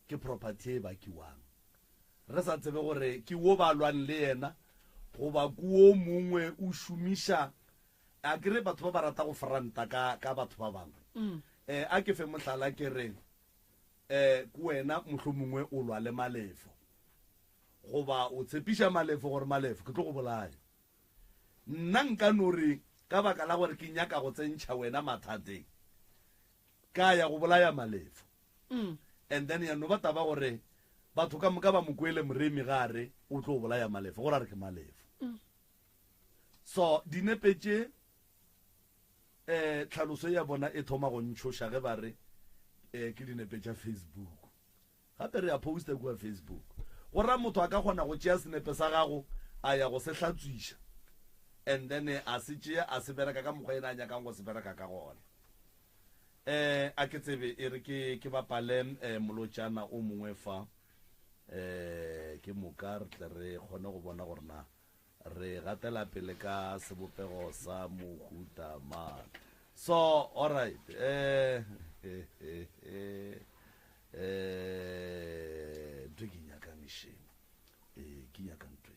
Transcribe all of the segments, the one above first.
ke property e bakiwang re sa tsebe gore ke wo ba lwan le yena goba kuo mongwe o šomiša a kere batho ba ba rata go franta ka batho ba bangwe a ke fe mohlala ke re ku wena mohlomongwe o lwa le malefo goba o tshepiša malefo gore malefo ke tlo go bolaya nna nka no re ka baka la gore ke nyaka go tsentšha wena mathateng ka ya go bolaya malefo and then ya no ba taba gore batho ka moka ba mokwele moremi gare o tlo bolaya malefo gore a re ke malefo so dinepe tše tlhaloso ya bona e thoma go ntšhoša ge ba re ke dinepe tša Facebook gape re a posta kua Facebook gore motho a ka kgona go tšea senepe sa gago a ya go se hlatswiša and then a se tšea a se bereka ka mokgwa ena a nyakang go se bereka ka gona a ke tsebe e re ke bapale molotšana o mongwe fa ke moka re tle re kgone go bona gore na re gatela pele ka sebopego sa mohuta man so all right ntho ke nyakang ešeng ke nyakang ntho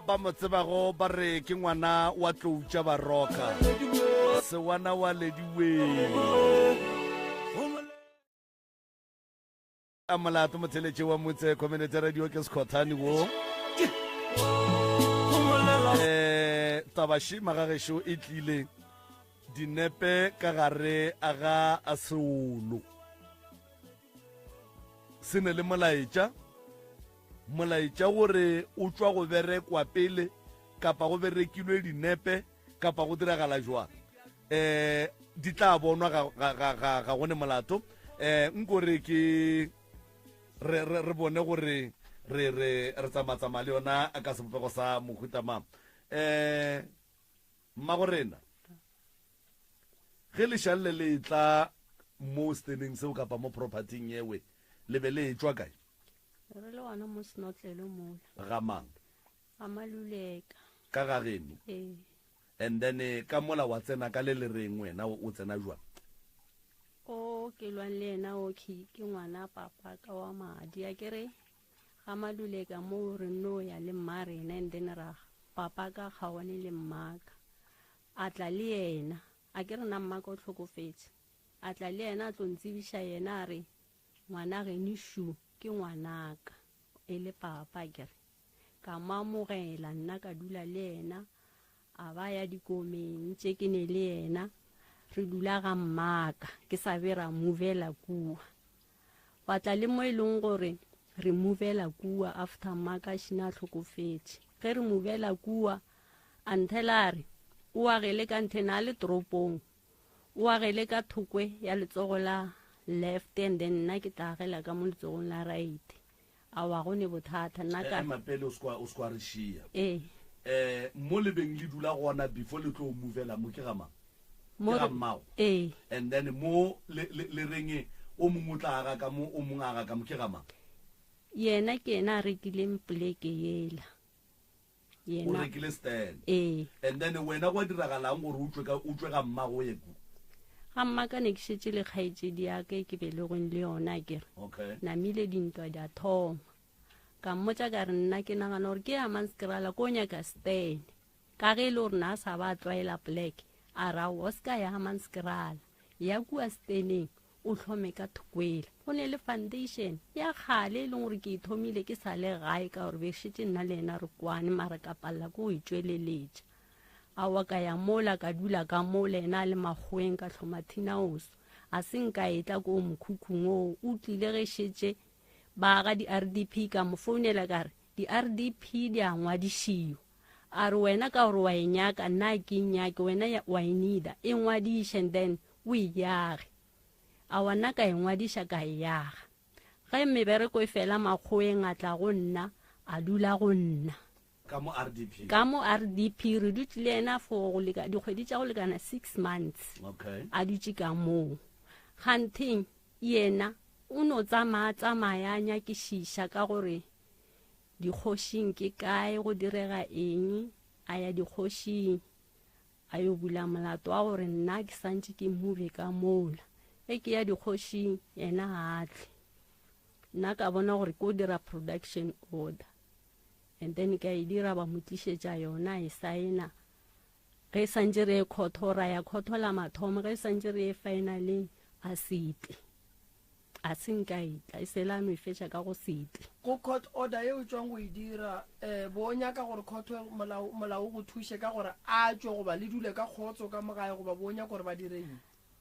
ba mo tsebago ba re ke ngwana wa tloutša baroka sewana wa lediwe a molato motheletše wa motse community radio ke sekgothane wo tabašima ga gešo e tlile dinepe ka gare a ga a seolo se ne le molaetša gore o tšwa go berekwa pele kapa go berekilwe dinepe kapa go diragala jwang di tla bonwa ga gone molato nkore ke re bone gore re tsamatsama le yona a ka sebopego sa mohuta mang mmagorena ge lešalle le tla mo steneng seo kapa mo propertyng yewe le be le tšwa kae re le wana mo senotlele mola ga mang ga maluleka ka ga geno and then ka mola wa tsena ka le reng wena o tsena jwang o ke lwan le ena o ke ngwana papa ka wa madi a kere ga maluleka mo re no ya le mmarena and then ra papa ka kgawane le mmaka a tla le yena a kere na mmaka o tlhokofetse a tla le yena a tlo ntsebiša yena a re ngwana ge ni shu ke ngwanaka e le papa kere ka mamogela nna ka dula le yena a ba ya dikomeng tše ke ne le yena re dula ga mmaka ke sa be ra movela kua batla le mo e leng gore re movela kua after mmaka šina tlhokofetše ge re movela kua until a re o agele ka nthena le toropong o agele ka thokwe ya letsogo la left and then nna ke tagela ka mo letsogong la right a wa go ne bothata nna ka mapele o skwa re shia mo lebeng le dula gona before le tlo movela mo ke ga mang ke ga mmago and then mo le renge o mongwe tla aga ka mo o mongwe aga ka mo ke ga mang yena ke ena a rekileng pleke yela o rekile stand and then wena go diragalang gore o tswe ga mmago ye ku ga mmaka ne ke šetse le kgaetšedi yaka ke belegong le yona kere namile dintwa di a thoma ka mmotsa ka re nna ke nagana gore ke ya manskrala ko nyaka stand ka ge e le gore na a sa ba tlwaela pleke a ra o ska ya manskrala ya kua steneng o tlhome ka thukwela go ne le foundation ya kgale e leng gore ke ithomile ke sa le gae ka gore be šetse nna le ena re kwane mara ka palela ko o itsweleletša a wa ka ya mola ka dula ka mola ena le magweng ka tlhomathina oso a se nka etla ko mokhukhung o o tlile ge šetse ba ga di-RDP ka mo founela ka re di-RDP di a ngwadišiwa a re wena ka gore wa e nyaka nna ke nyake wena wa e needa e ngwadiše and then o e yage a wana ka e ngwadiša ka e yaga ge mebereko e fela magweng a tla go nna a dula go nna ka mo RDP re dutse le ena for dikgwedi tša go lekana 6 months a dutse ka moo ganteng yena o no tsamaya nyakišiša ka gore dikgošing ke kae go direga eng a ya dikgošing a yo bula molato wa gore nna ke santse ke move ka mola e ke ya dikgošing yena atle nna ka bona gore ko dira production order and then ka e dira ba motlišetša yona e saena ge santse re e khothora ya khothola mathomo ge santse re e finaleng a setle a senka itla e sela no e fetša ka go setle go court order ye o tswang go e dira bo nyaka gore court molao go thushe ka gore a tswe go ba le dule ka khotso ka mogae go ba bo nyaka gore ba direng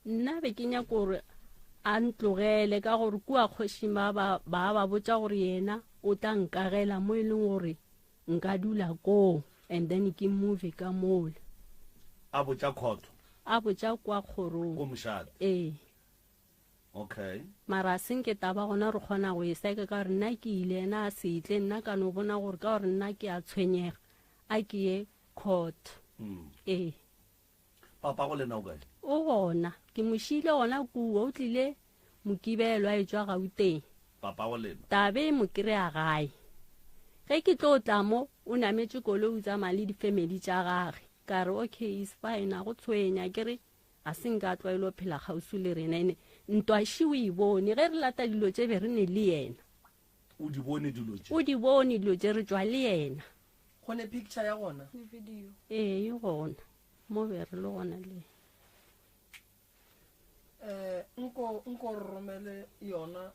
nna be ke nya gore a ntlogele ka gore kua kgošing ba botša gore yena o tla nkagela mo e leng gore nka dula ko and then ke move ka mola a botša khotho a botša kwa kgorong go mošate okay mara senke taba gona re kgona go e seka ka re nna ke ile ena a setle nna ka no bona gore ka gore nna ke a tshwenyega a ke ye court papa go lena o kae o gona ke mošile gona kua o tlile mokibelwa e tswa gauteng papa go lena tabe mo kry-a gae ge ke tlo tla mo o nametse koloi o tsamaya le difamily tša gage ka re okay is fine a go tshwenya ke re a se nka tlwaelo phela gausu le rena ene ntwaši o e bone ge re lata dilo tše be re ne le yena o di bone dilo tše re tswa le yena go ne picture ya gona e gona mo be re le gona le nko romele yona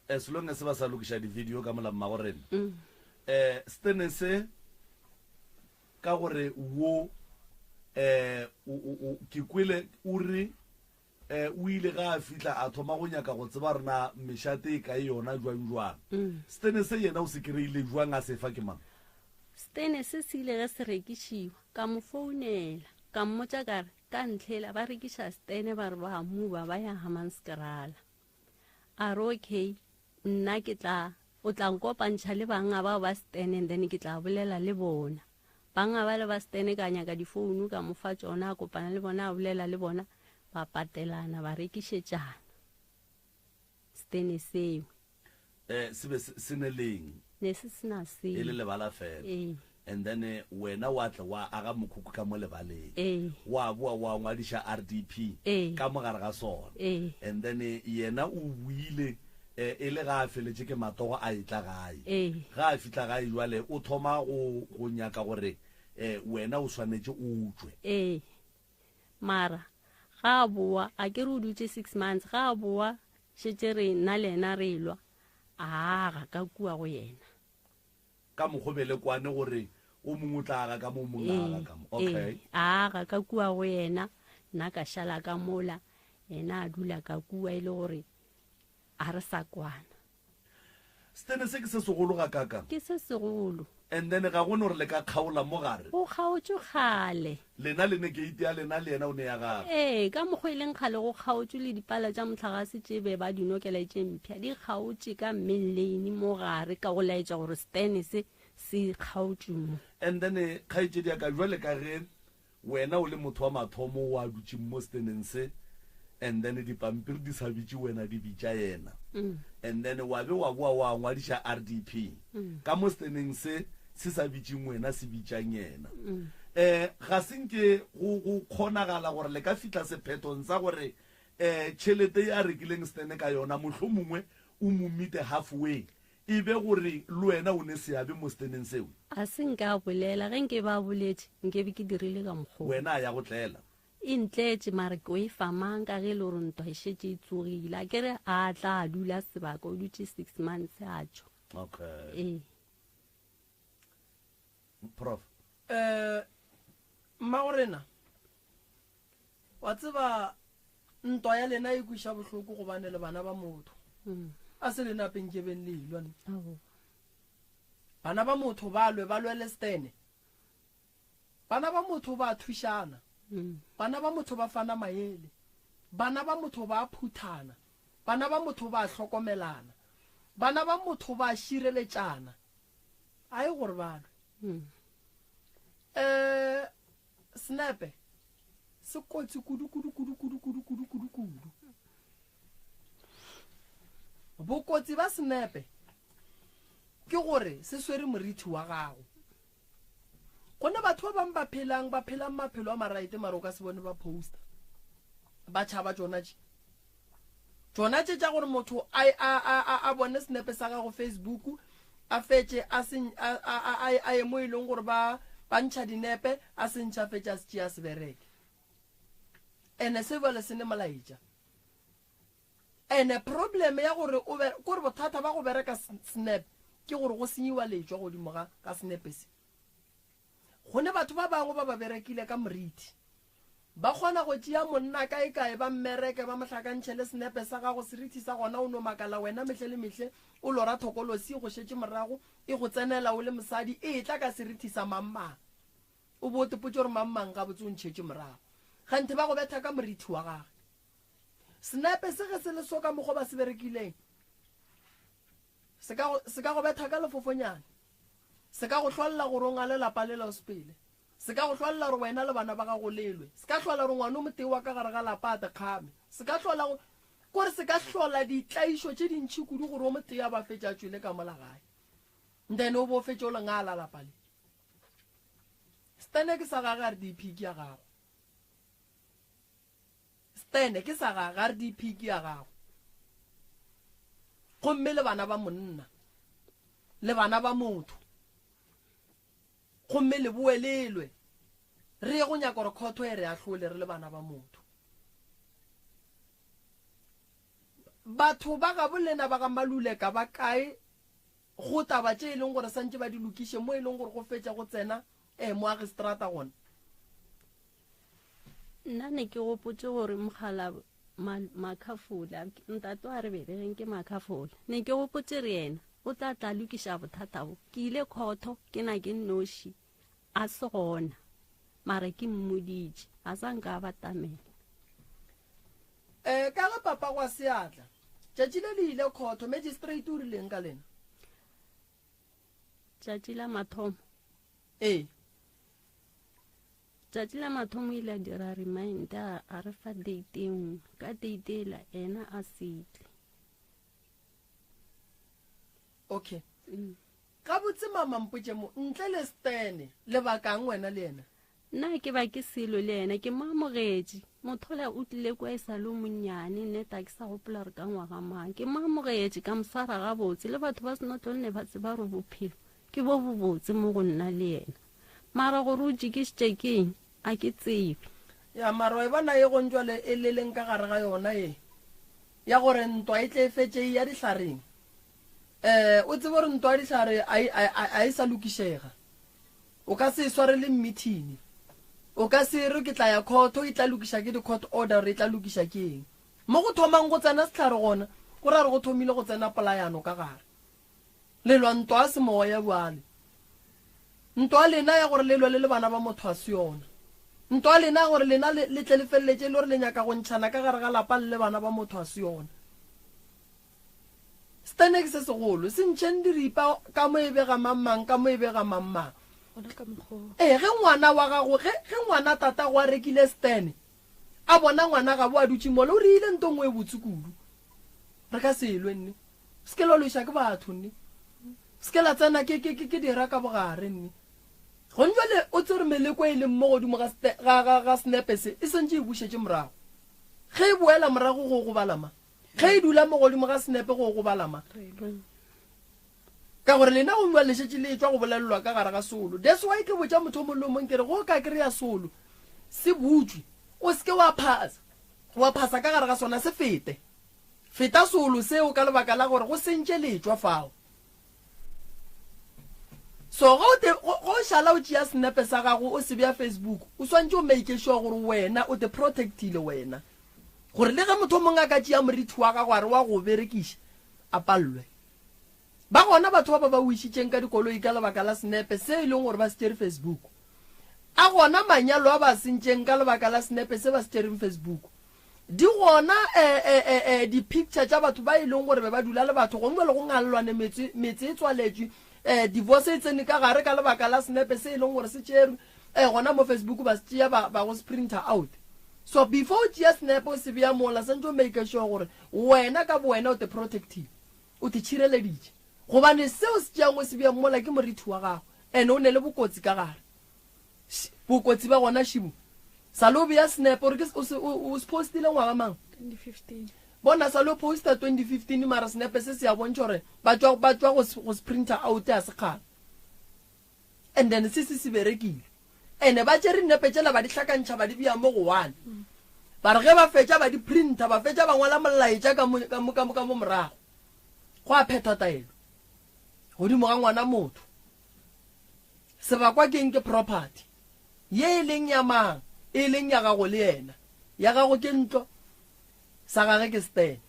as long as ba sa lokiša di-video ka mola mmago rena stene se ka gore wo ke kwele o re o ile ga a fitla a thoma go nyaka go tseba rena mešate e kae yona jwang stene se yena o se kry-ile jwang a sefa ke mang stene se se ile ge se rekišiwa ka mo founela ka mmotsa kare ka ntlhela ba rekiša stene ba re ba muba ba ya Hammanskraal a re okay nna o tla nkopantšha le banga bao ba stene and then ke tla bolela le bona banga ba le ba stene ka nyaka difounu ka mofa tsona a kopana le bona a bolela le bona ba patelana ba rekišetšana stene seo sebe se ne leng ne se sena seo e le lebala fela and then wena wa tla wa aga mokhukhu ka mo lebaleng wa boa wa ngwadiša RDP ka mogare ga sona and then yena o buile e le ga a feletše ke matogo a etla gae ga a fitla gae jwale o thoma go nyaka gore wena o swanetše o utswe mara ga a boa a ke re o dutse 6 months ga a boa šetše re nna le ena re lwa ga ka kua go yena ka mokgobele kwane gore o mongwe tla ga ka mo mongwe ga ka mo okay ga ka kua go yena nna ka šala ka mola ena a dula ka kua e le gore a re sa kwana stene se ke se segolo ga kaka ke se segolo and then ga gone gore le ka kgaola mo gare o kgaotse gale lena le ne gate ya lena le yena o ne ya gago ka mokgwa e leng kgale go kgaotse le dipala tša motlhagase tše be ba dinokela tše mpšha di kgaotse ka main lane mo gare ka go laetša gore stene se kgaotse mo and then kgaetsedi ya ka jwale ka ge wena o le motho wa mathomo wa dutse mo steneng se and then dipampiri di sa bitse wena di bitša yena and then wa be wa boa wa ngwadiša RDP ka mo steneng se sa bitseng wena se bitšang yena ga senke go kgonagala gore le ka fitla sephetong sa gore tšhelete a rekileng stene ka yona motlho mongwe o mo meet halfway e be gore le wena o ne seabe mo steneng seo a se nka bolela ge nke ba boletse nke be ke dirile ka mokgwa wena a ya go tlela e ntletše mare ke o e famang ka ge le gore ntwa e šetse e tsogile a kere a tla a dula sebaka o dutse 6 months a tšho okay prof mmagorena wa tseba ntwa ya lena e kwiša bohloko gobane le bana ba motho a se le napeng ke beng le ilwane bana ba motho ba lwele stene bana ba motho ba thušana bana ba motho ba fana maele bana ba motho ba phuthana bana ba motho ba hlokomelana bana ba motho ba šireletšana a e gore balwe Snape se kotsi kudu bokotsi ba Snape ke gore se swere moriti wa gago gone batho ba bang ba phelang maphelo a maraite maro ka se bone ba poster ba tšhaba tsona tša gore motho a bone Snape sa gago Facebook a fetše a ye mo e leng gore ba ntšha dinepe a se ntšha fetše a se tšea se bereke ene se bole se ne molaetša ene problem ya gore kore bothata ba go bereka Snap ke gore go senyiwa letšwa godimo ka Snap se gone batho ba bangwe ba berekile ka moriti ba kgona go tšea monna kae ba mmereke ba mohlakantšhe le Snap sa gago seriti sa gona o no makala wena mehle le mehle o lora thokolosi go šetše morago e go tsenela o le mosadi e tla ka seriti sa mammang o bo tepotse gore mammang ga botse o ntšhetše morago gante ba go betha ka moriti wa gage Snap se ge se le soka mokgwa ba se berekileng se ka go betha ka lefofonyane se ka go hlwalela gore o ngale lapa le laosepele se ka go hlwalela gore wena le bana ba gago lelwe se ka hlwalela gore ngwana o motee wa ka gare ga lapa a tekgame se ka hlwalela kore se ka hlola ditlaišo tše dintšhi kudu gore o motee a ba fetša tswile ka mola gae then o bo fetše o le ngala lapa le stene ke sa gage RDP ke ya gago stene ke sa gage RDP ke ya gago gomme le bana ba monna le bana ba motho gomme le boelelwe re go nyaka gore khotho e re ahlole re le bana ba motho batho ba ga bolena ba ga maluleka ba kae go taba tše e leng gore santse ba di lokiše mo e leng gore go fetša go tsena mo agistrata gona nna ne ke gopotse gore mogala Makafula ntate a re belegeng ke Makafula ne ke gopotse re ena o tla lokiša bothata bo ke ile khotho ke na ke nnoši a se gona mara ke mmoditše a sa nka batamela ka ga papa wa Seatla tšatši le le ile khotho magistrate o rileng ka lena tšatši la mathomo tšatši la mathomo ile a dira remind a re fa date e nngwe ka date ela ena a setle okay ka botse mama mpotše mo ntle le stene le bakang wena le ena nna ke ba ke selo le ena ke maamogetše mothola o tlile kwa e sa le monnyane nneta ke sa gopola re ka ngwaga mang ke maamogetše ka moswara gabotse le batho ba senotlole ne ba tseba re bophelo ke bo bobotse mo go nna le ena mara gore o jikisitše keng a ke tsebe ya mara e bona e gontswale e leleng ka gare ga yona e ya gore ntwa e tle e fetše ya dihlareng o tsebe gore ntwa ditlhare a e sa lokišega o ka se sware le meeting o ka se re ke tla ya court e tla lokiša ke di-court order re tla lokiša ke eng mo go thomang go tsena setlhare gona go ra re go thomile go tsena polayano ka gare le lwa ntwa se mowa ya bjale ntwa lena ya gore le lwa le bana ba motho a se yona ntwa lena ya gore lena le tle le feleletse le gore le nyaka go ntšhana ka gare ga lapa le bana ba motho a se yona Stanek se segolo se ntšheng diripa ka mo e bega mammang ka mo e bega mammang ge ngwana wa gago ge ngwana tata go a rekile stene a bona ngwana ga bo a dutse mo le o re ile ntongwe e botse kudu re ka se elwe nne se ke lo loša ke batho nne se ke la tsena ke dira ka bogare nne go njale o tsere meleko e leng mo godimo ga snepe se e sentse e bušetse morago ge e boela morago go balama ge e dula mo godimo ga snepe go balama ka gore lena go nwa lešetse le tswa go bolelelwa ka gare ga solo that's why ke botsa motho o molomong ke re go ka kry-a solo se butswe o seke wa phasa ka gare ga sona se feta solo seo ka lebaka la gore go sentše letswa fao so go šala o tšea snepe sa gago o se bja Facebook o swantse o make sure gore wena o te protectile wena gore le ge motho mongwe a ka tšea moriti wa gago a re wa go berekiša a pallwe ba gona batho ba wišitšeng ka dikoloi ka lebaka la snepe se e leng gore ba se tšere Facebook a gona manyalo a ba sentšeng ka lebaka la snepe se ba se tšereng Facebook di gona di-picture tša batho ba e leng gore ba dula le batho gongwe le go ngallwane metse e tswaletswe divorce e tsene ka gare ka lebaka la snepe se e leng gore se tšere gona mo Facebook ba se tšea ba go sprinter out so before o tšea snepe o se bea mola sentse o make sure gore wena ka bo wena o te protective o te tšhireleditše gobane seo se tšeangwe se bea mola ke moriti wa gago and o ne le bokotsi ka gare bokotsi ba gona šibo sa lo bea snepe gore o se postile ngwaga mang 2015 bona sa lo posta 2015 mara snepe se se ya bontšha gore ba tswa go sprinter out ya sekgala and then se berekile ene ba tšere nnepe tšela ba di hlakantšha ba di bea mo go one ba re ge ba fetša ba di printer ba fetša ba ngwala molaetša ka mo morago go a phethwa taelo godimo ga ngwana motho sebakwa keng ke property ye e leng ya mang e leng ya gago le yena ya gago ke ntlo sa gage ke stene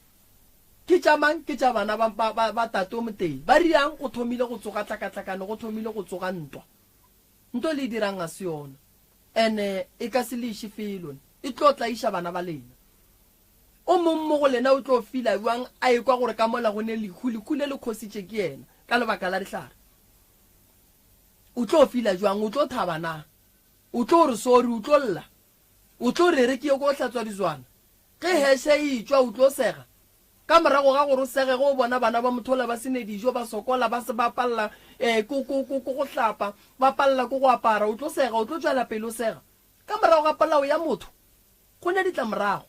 ke tša mang ke tša bana ba tato moteng ba riang go thomile go tsoga tlakatlakane go thomile go tsoga ntwa le dirang a se yona ene e ka se le iše felone e tlo tlaiša bana ba lena o mong mo go lena o tlo fila jwang a ekwa gore ka mola go ne lekule le khositše ke yena ka lebaka la ditlhare o tlo fila jwang o tlo thaba na o tlo re sorry o tlo lla o tlo re ke go hlatswa dizwana ge heshe e tswa o tlo sega ka morago ga gore o sege go bona bana ba mothola ba sene dijo ba sokola ba se ba palla go hlapa ba palla go apara o tlo sega o tlo tswela pele o sega ka morago ga palla o ya motho go ne ditlamorago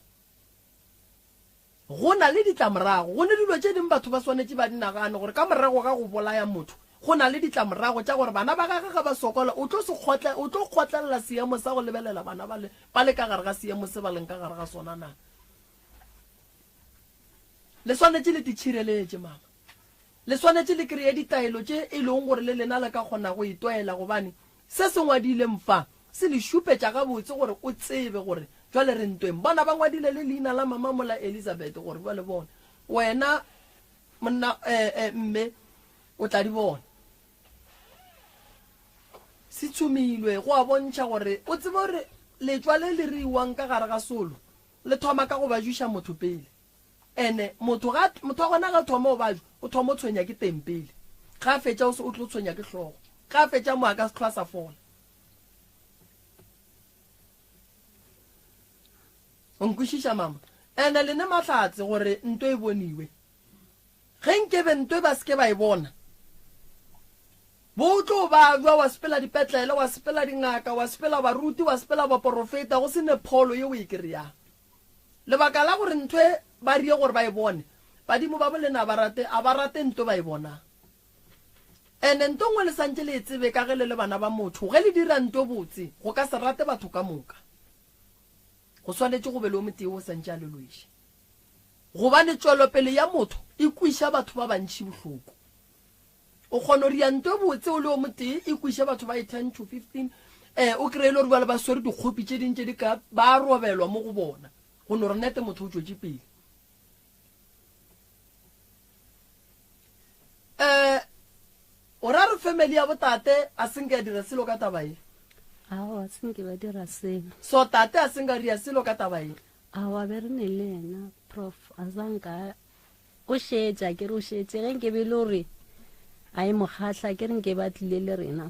go na le ditlamorago go ne dilo tše ding batho ba swanetse ba dinagane gore ka morago ga go bolaya motho go na le ditlamorago tša gore bana ba gagwe ga ba sokola o tlo kgotlelela seemo sa go lebelela bana ba le ka gare ga seemo se ba leng ka gare ga sona na le swanetse le ditšhireletše mama le swanetse le kreye ditaelo tše e leng gore le lena le ka kgona go itwaela gobane se se ngwadile mfa se le šupetša gabotse gore o tsebe gore jwale re ntweng bona ba ngwadile le leina la mama mola Elizabeth gore jwale bona wena monna mme o tla di bona se tšhomilwe go a bontšha gore o tsebe gore letswa le le riwang ka gare ga solo le thoma ka go ba juša motho pele ene motho wa gona ga thoma o bajwa o thoma o tshwenya ke teng pele ga a fetša o tlo tshwenya ke hlogo ga a fetša mo a ka se tlhwa sa fola o nkwešiša mama ene le ne mahlatse gore ntwe e boniwe ge nkebe ntwe ba seke ba e bona bo tlo ba jwa wa sepela dipetlele wa sepela dingaka wa sepela baruti wa sepela baporofeta go se ne pholo ye o e kry-yang lebaka la gore ntwe ba rie gore ba e bone badimo ba bolena a ba rate ntwe ba e bona ene nto ngwe le santse le e tsebe ka ge le le bana ba motho ge le dira ntwe botse go ka se rate batho ka moka go swanetse go be le o motee o santse a leloiše gobane tswelopele ya motho e kwiša batho ba bantši bohloko o kgona gore yanto e botse o le o motee e kwiše batho ba 10 to 15 o kry-ele gore bale ba swere dikgopi tše dintše di ka ba robelwa mo go bona go no re nete motho o tšwetse pele o ra re family ya botate a senke ya dira selo ka taba e awa senke ba dira selo so tate a senka ria selo ka taba e awa be re ne le ena prof a zanka o šetša ke re o šetse ge nke be le gore a e mokgatlha ke re nke ba tlile le rena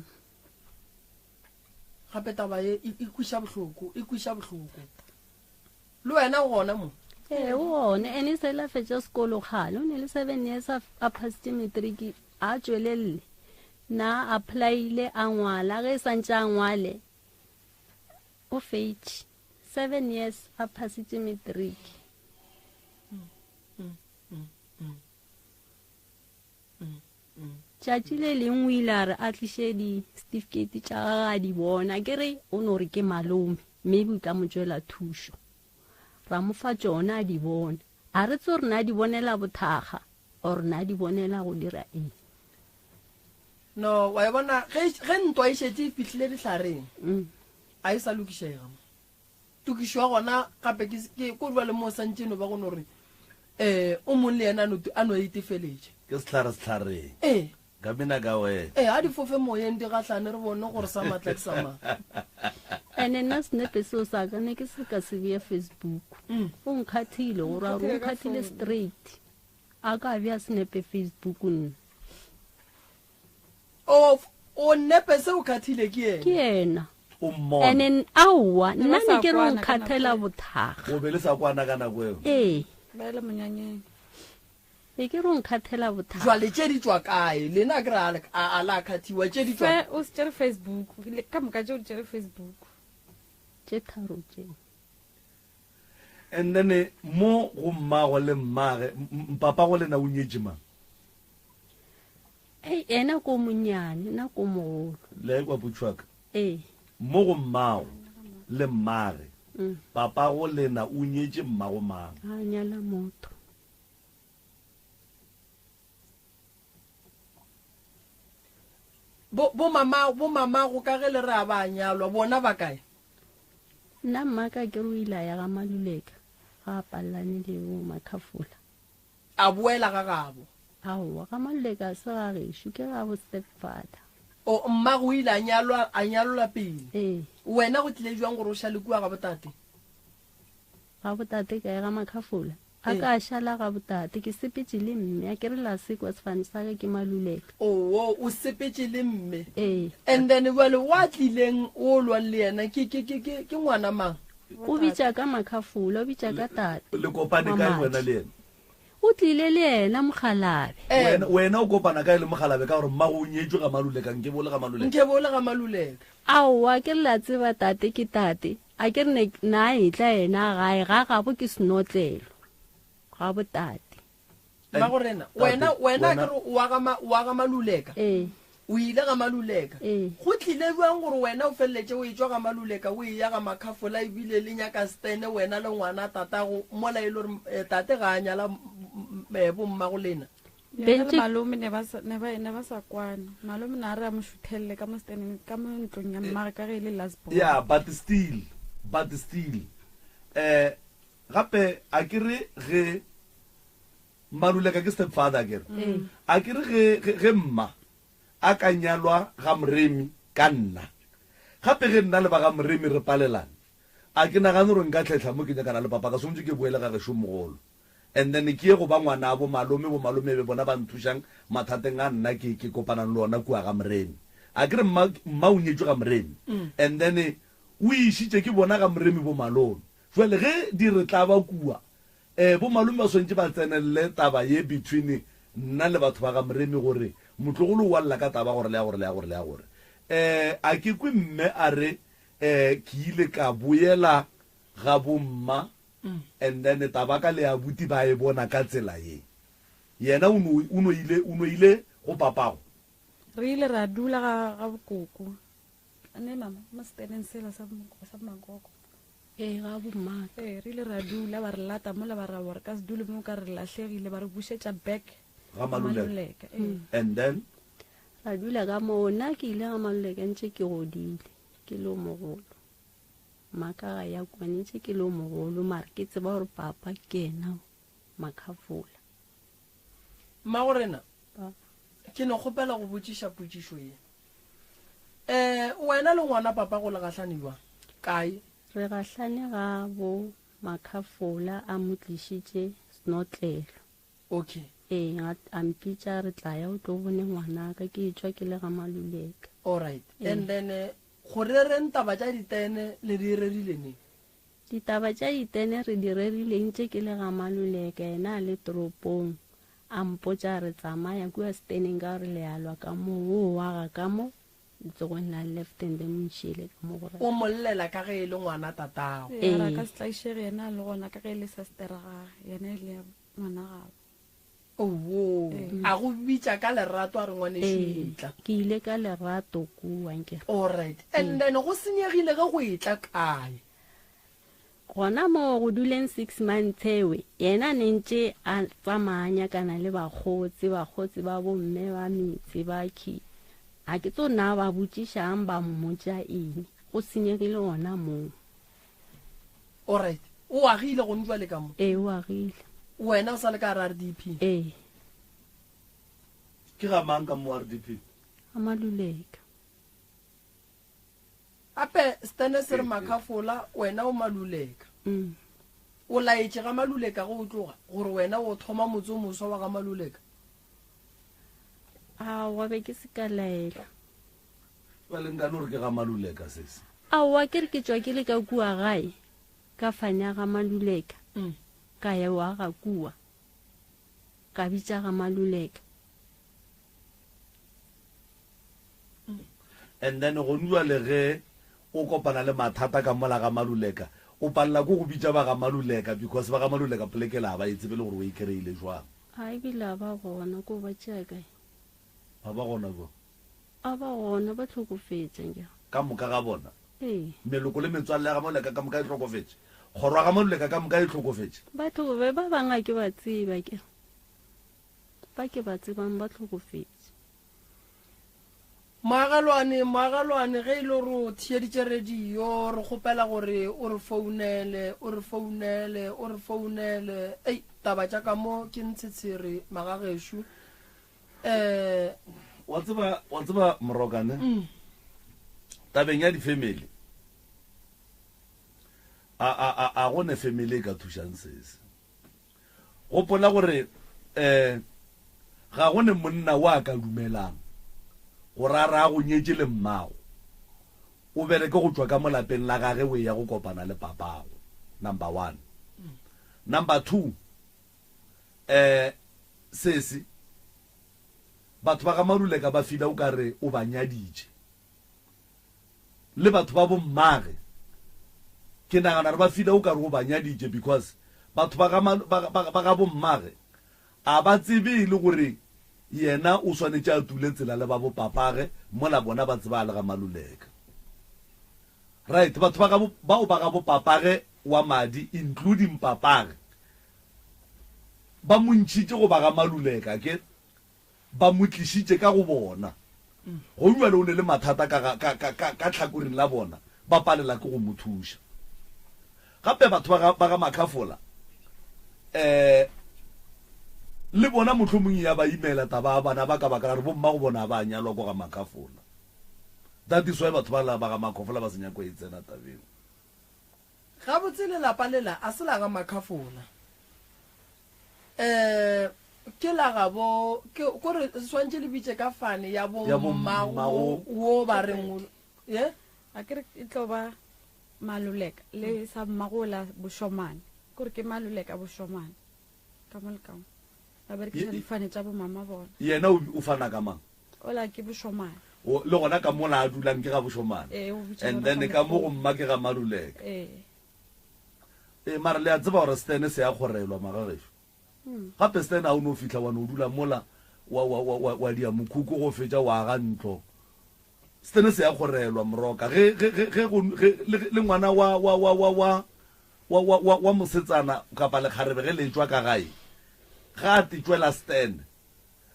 gape taba e kwiša bohloko le wena gona mo ee o one ene se la fetša sekolo kgale o ne le 7 years a passed matric a tšwelelle na applyile a ngwala ge santše a ngwale o fetše 7 years a passitše matric tšatši le lengwe ile a re a tliše di-certificate tša ga di bona ke re o no re ke malome maybe o tla mo tšwela thušo ra mo fa tšona a di bona a re tse gore na di bonela bothaga or na di bonela go dira eng no wa e bona ge ntwa e šetse e fitlhile ditlhareng a e sa lokišega tokišwa gona gape ke ko ba le mo santšeno ba go no re o mong le yena a no itefeletše ke setlhare ka mena ka wena a di fofe moyeng di gatlhane re bone gore sa matla ke sama ande nna senepe seo sa ka ne ke se ka se bea Facebook o nkgathile gore a re o nkgathile straight a ka bea senepe Facebook nna o nepe se o khathile ke yena o mmona ene aowa nna ne ke re o nkgathela bothaga o be le sa kwana ka nako eo ba le monyanyeng e ke re o nkgathela bothaga jwale tše di tswa kae lena ke re a la khathiwa tše di tswa o se tšere Facebook ka moka tšeo di tšere Facebook tše tharo tše and then mo go mmago le mmage papa go lena o nyetše mang ena ko monyane na ko mogolo le kwa butšwaka ee mo go mmago le mmage papa go lena o nyetše mmago mang a nyala motho bo mama go ka ge le re a ba nyalwa bona ba kae nna mmaka ke re o ile ya ga maluleka ga a palelane le bo makhafula a boela ga gabo aowa ga maluleka se ga gešo ke ga bo stepfather o mma go ile a nyalola pele ee wena go tlile jwang gore o šale kua ga botate ga botate ka ga makhafula a ka šala ga botate ke sepetse le mme a ke re la sekwa sefane sa ge ke maluleka o sepetse le mme ee and then wale wa tlileng o lwang le yena ke ngwana mang o bitša ka makhafula o bitša ka tate le kopane kae wena le yena o tlile le yena mogalabe wena o kopana kae le mogalabe ka gore mmago o nyetšwe ga maluleka nke bole ga maluleka aowa ke re la tseba tate ke tate a ke re na etla yena gae ga gabo ke senotlelo ga botate ba gorena wena ke re wa ga maluleka o ile ga maluleka go tlile jwang gore wena o feleletse o etswa ga maluleka o ya ga makhafola e bile le nyaka stene wena le ngwana tatago mola e le gore tate ga a nyala bommago lena malome ne ba sa kwana malome na a re a mo šuthelele ka mo ntlong ya mmage ka ge e le lasbo yeah but still gape a ke re ge maluleka ke stepfather a ke re ge mma a ka nyalwa ga moremi ka nna gape ge nna le ba ga moremi re palelane a ke nagane gore nka tlhetlha mo ke nyakana le papa ka sontse ke boele ga gešo mogolo and then ke ye go ba ngwana bo malome be bona ba nthušang mathateng a nna ke kopanang le ona kua ga moremi a ke re mma o nyetšwe ga moremi and then o išitše ke bona ga moremi bo malome jwale ge di re tla ba kua bo malome ba swantse ba tsenelele taba ye between nna le batho ba ga moremi gore motlogolo o walla ka taba gore le ya gore a ke kwe mme a re ke ile ka boela ga bomma and then taba ka le abuti ba e bona ka tsela ye yena o no ile go papago re ile ra dula ga bokoko ane mama mo steneng sela sa magoko ga bomma re ile ra dula ba re lata mola ba ra bore ka se dule mo ka re latlhegile ba re bušetša back ga maluleka and then a dula ka moo nna ke ile ga maluleka ntse ke godile ke le o mogolo maka ga ya kwane ntse ke le o mogolo mare ke tseba gore papa ke ena Makhafola. Magorena Pa. ke no gopela go botsiša potsišo ye wena le ngwana papa go le gahlaniwa kae re gahlane ga bo Makhafola a motlišitše Snotlelo. okay A mpitša re tla ya o tlo bone ngwanaka ke etswa ke le ga Maluleka. all right and then go rereng taba tša ditene le di rerile neng Ditaba tša ditene re di rerileng tše ke le ga Maluleka ena a le toropong a mpotša re tsamaya kua steneng ka gore lealwa ka moo o waga ka mo letsogong la left and then mošele ka mo gore o mollela ka ge e le ngwana tatago ra ka setlaišege yena le gona ka ge e le sestera ga yena e le ngwana gabo owo a go bitša ka lerato a re ngwanešitla ke ile ka lerato kua nke all right and then go senyegile ge go etla kae gona mo go duleng 6 months ewe yena ne ntše a tsamaya kana le bakgotsi ba bomme ba metsi ba ki a ke tso na ba botšišang ba mmotša eng go senyegile gona moo all right o agile go ntšwa le ka mo o agile wena o sa le ka RDP ke ga mang ka mo RDP a Maluleka ape stene se re Makhafola wena o Maluleka o laetše ga Maluleka go tloga gore wena o thoma motse o moswa wa ga Maluleka wa be ke se ka laela ba le nka gore ke ga Maluleka sese wa ke re ke tswa ke le ka kua gae ka fanya ga Maluleka ka ya wa ga kua ka bitša ga Maluleka and then go nua le ge o kopana le mathata ka mola ga Maluleka o palela go bitša ba ga Maluleka because ba ga Maluleka plekela ba itsebe le gore o ikreile jwang a ebile ba gona ko ba tšea kae ba ba gona go a ba gona ba tlhokofetse nja ka moka ga bona meloko le metswalle ga Maluleka ka moka e tlhokofetse kgorwa ga Maluleka ka moka e tlhokofetse batho be ba banga ke ba tseba ke ba tsebang ba tlhokofetse magalwane ge ile gore o thieditše radio re kgopela gore o re founele ei taba tša ka mo ke ntshitshire magagešo wa tseba Morokane tabeng ya di-family a gone family e ka thušang sese gopola gore ga gone monna wa ka dumelang go rara go nyetse le mmago o bereke go tswa ka molapeng la gage o ya go kopana le papago number 1 number 2 sese batho ba ga Maluleka ba fila o ka re o ba nyaditše le batho ba bo mmage ke nagana re ba fila o ka re o ba nyaditše because batho ba ga bo mmage a ba tsebe le gore yena o swanetše a tule tsela le ba bo papage mola bona ba tseba le ga Maluleka right batho bao ba ga bo papage wa madi including papage ba montšhitše go ba ga Maluleka ke ba motlišitše ka go bona go jwale o ne le mathata ka tlhakoring la bona ba palela ke go mothuša gape batho ba ga Makhafola le bona mohlomong ya ba imela taba bana ba ka baka re bo mma go bona ba nyalwa go ga Makhafola that is why batho ba la ba ga Makhafola ba senya go itsena tabeng ga botse le lapa lela a se la ga Makhafola ke la ga bo ke re swantse le bitse ka fane ya bo mmago wo ba reng a ke re e tlo ba Maluleka le sa mmagola boshomane gore ke Maluleka boshomane ka molekamo ba berekisa difane tša bo mama bona yena o fana ka mang ola ke boshomane le gona ka mola a dulang ke ga boshomane and then ka mo go mma ke ga Maluleka mara le a tseba gore stene se ya kgorelwa magagešo gape stene a o ne o fitlha wane o dula mola wa dia mokhuko go fetša wa ga ntlo stene se ya kgorelwa Moroka ge le ngwana wa mosetsana kapa lekgarebe ge le tswa ka gae ga a titšwela stene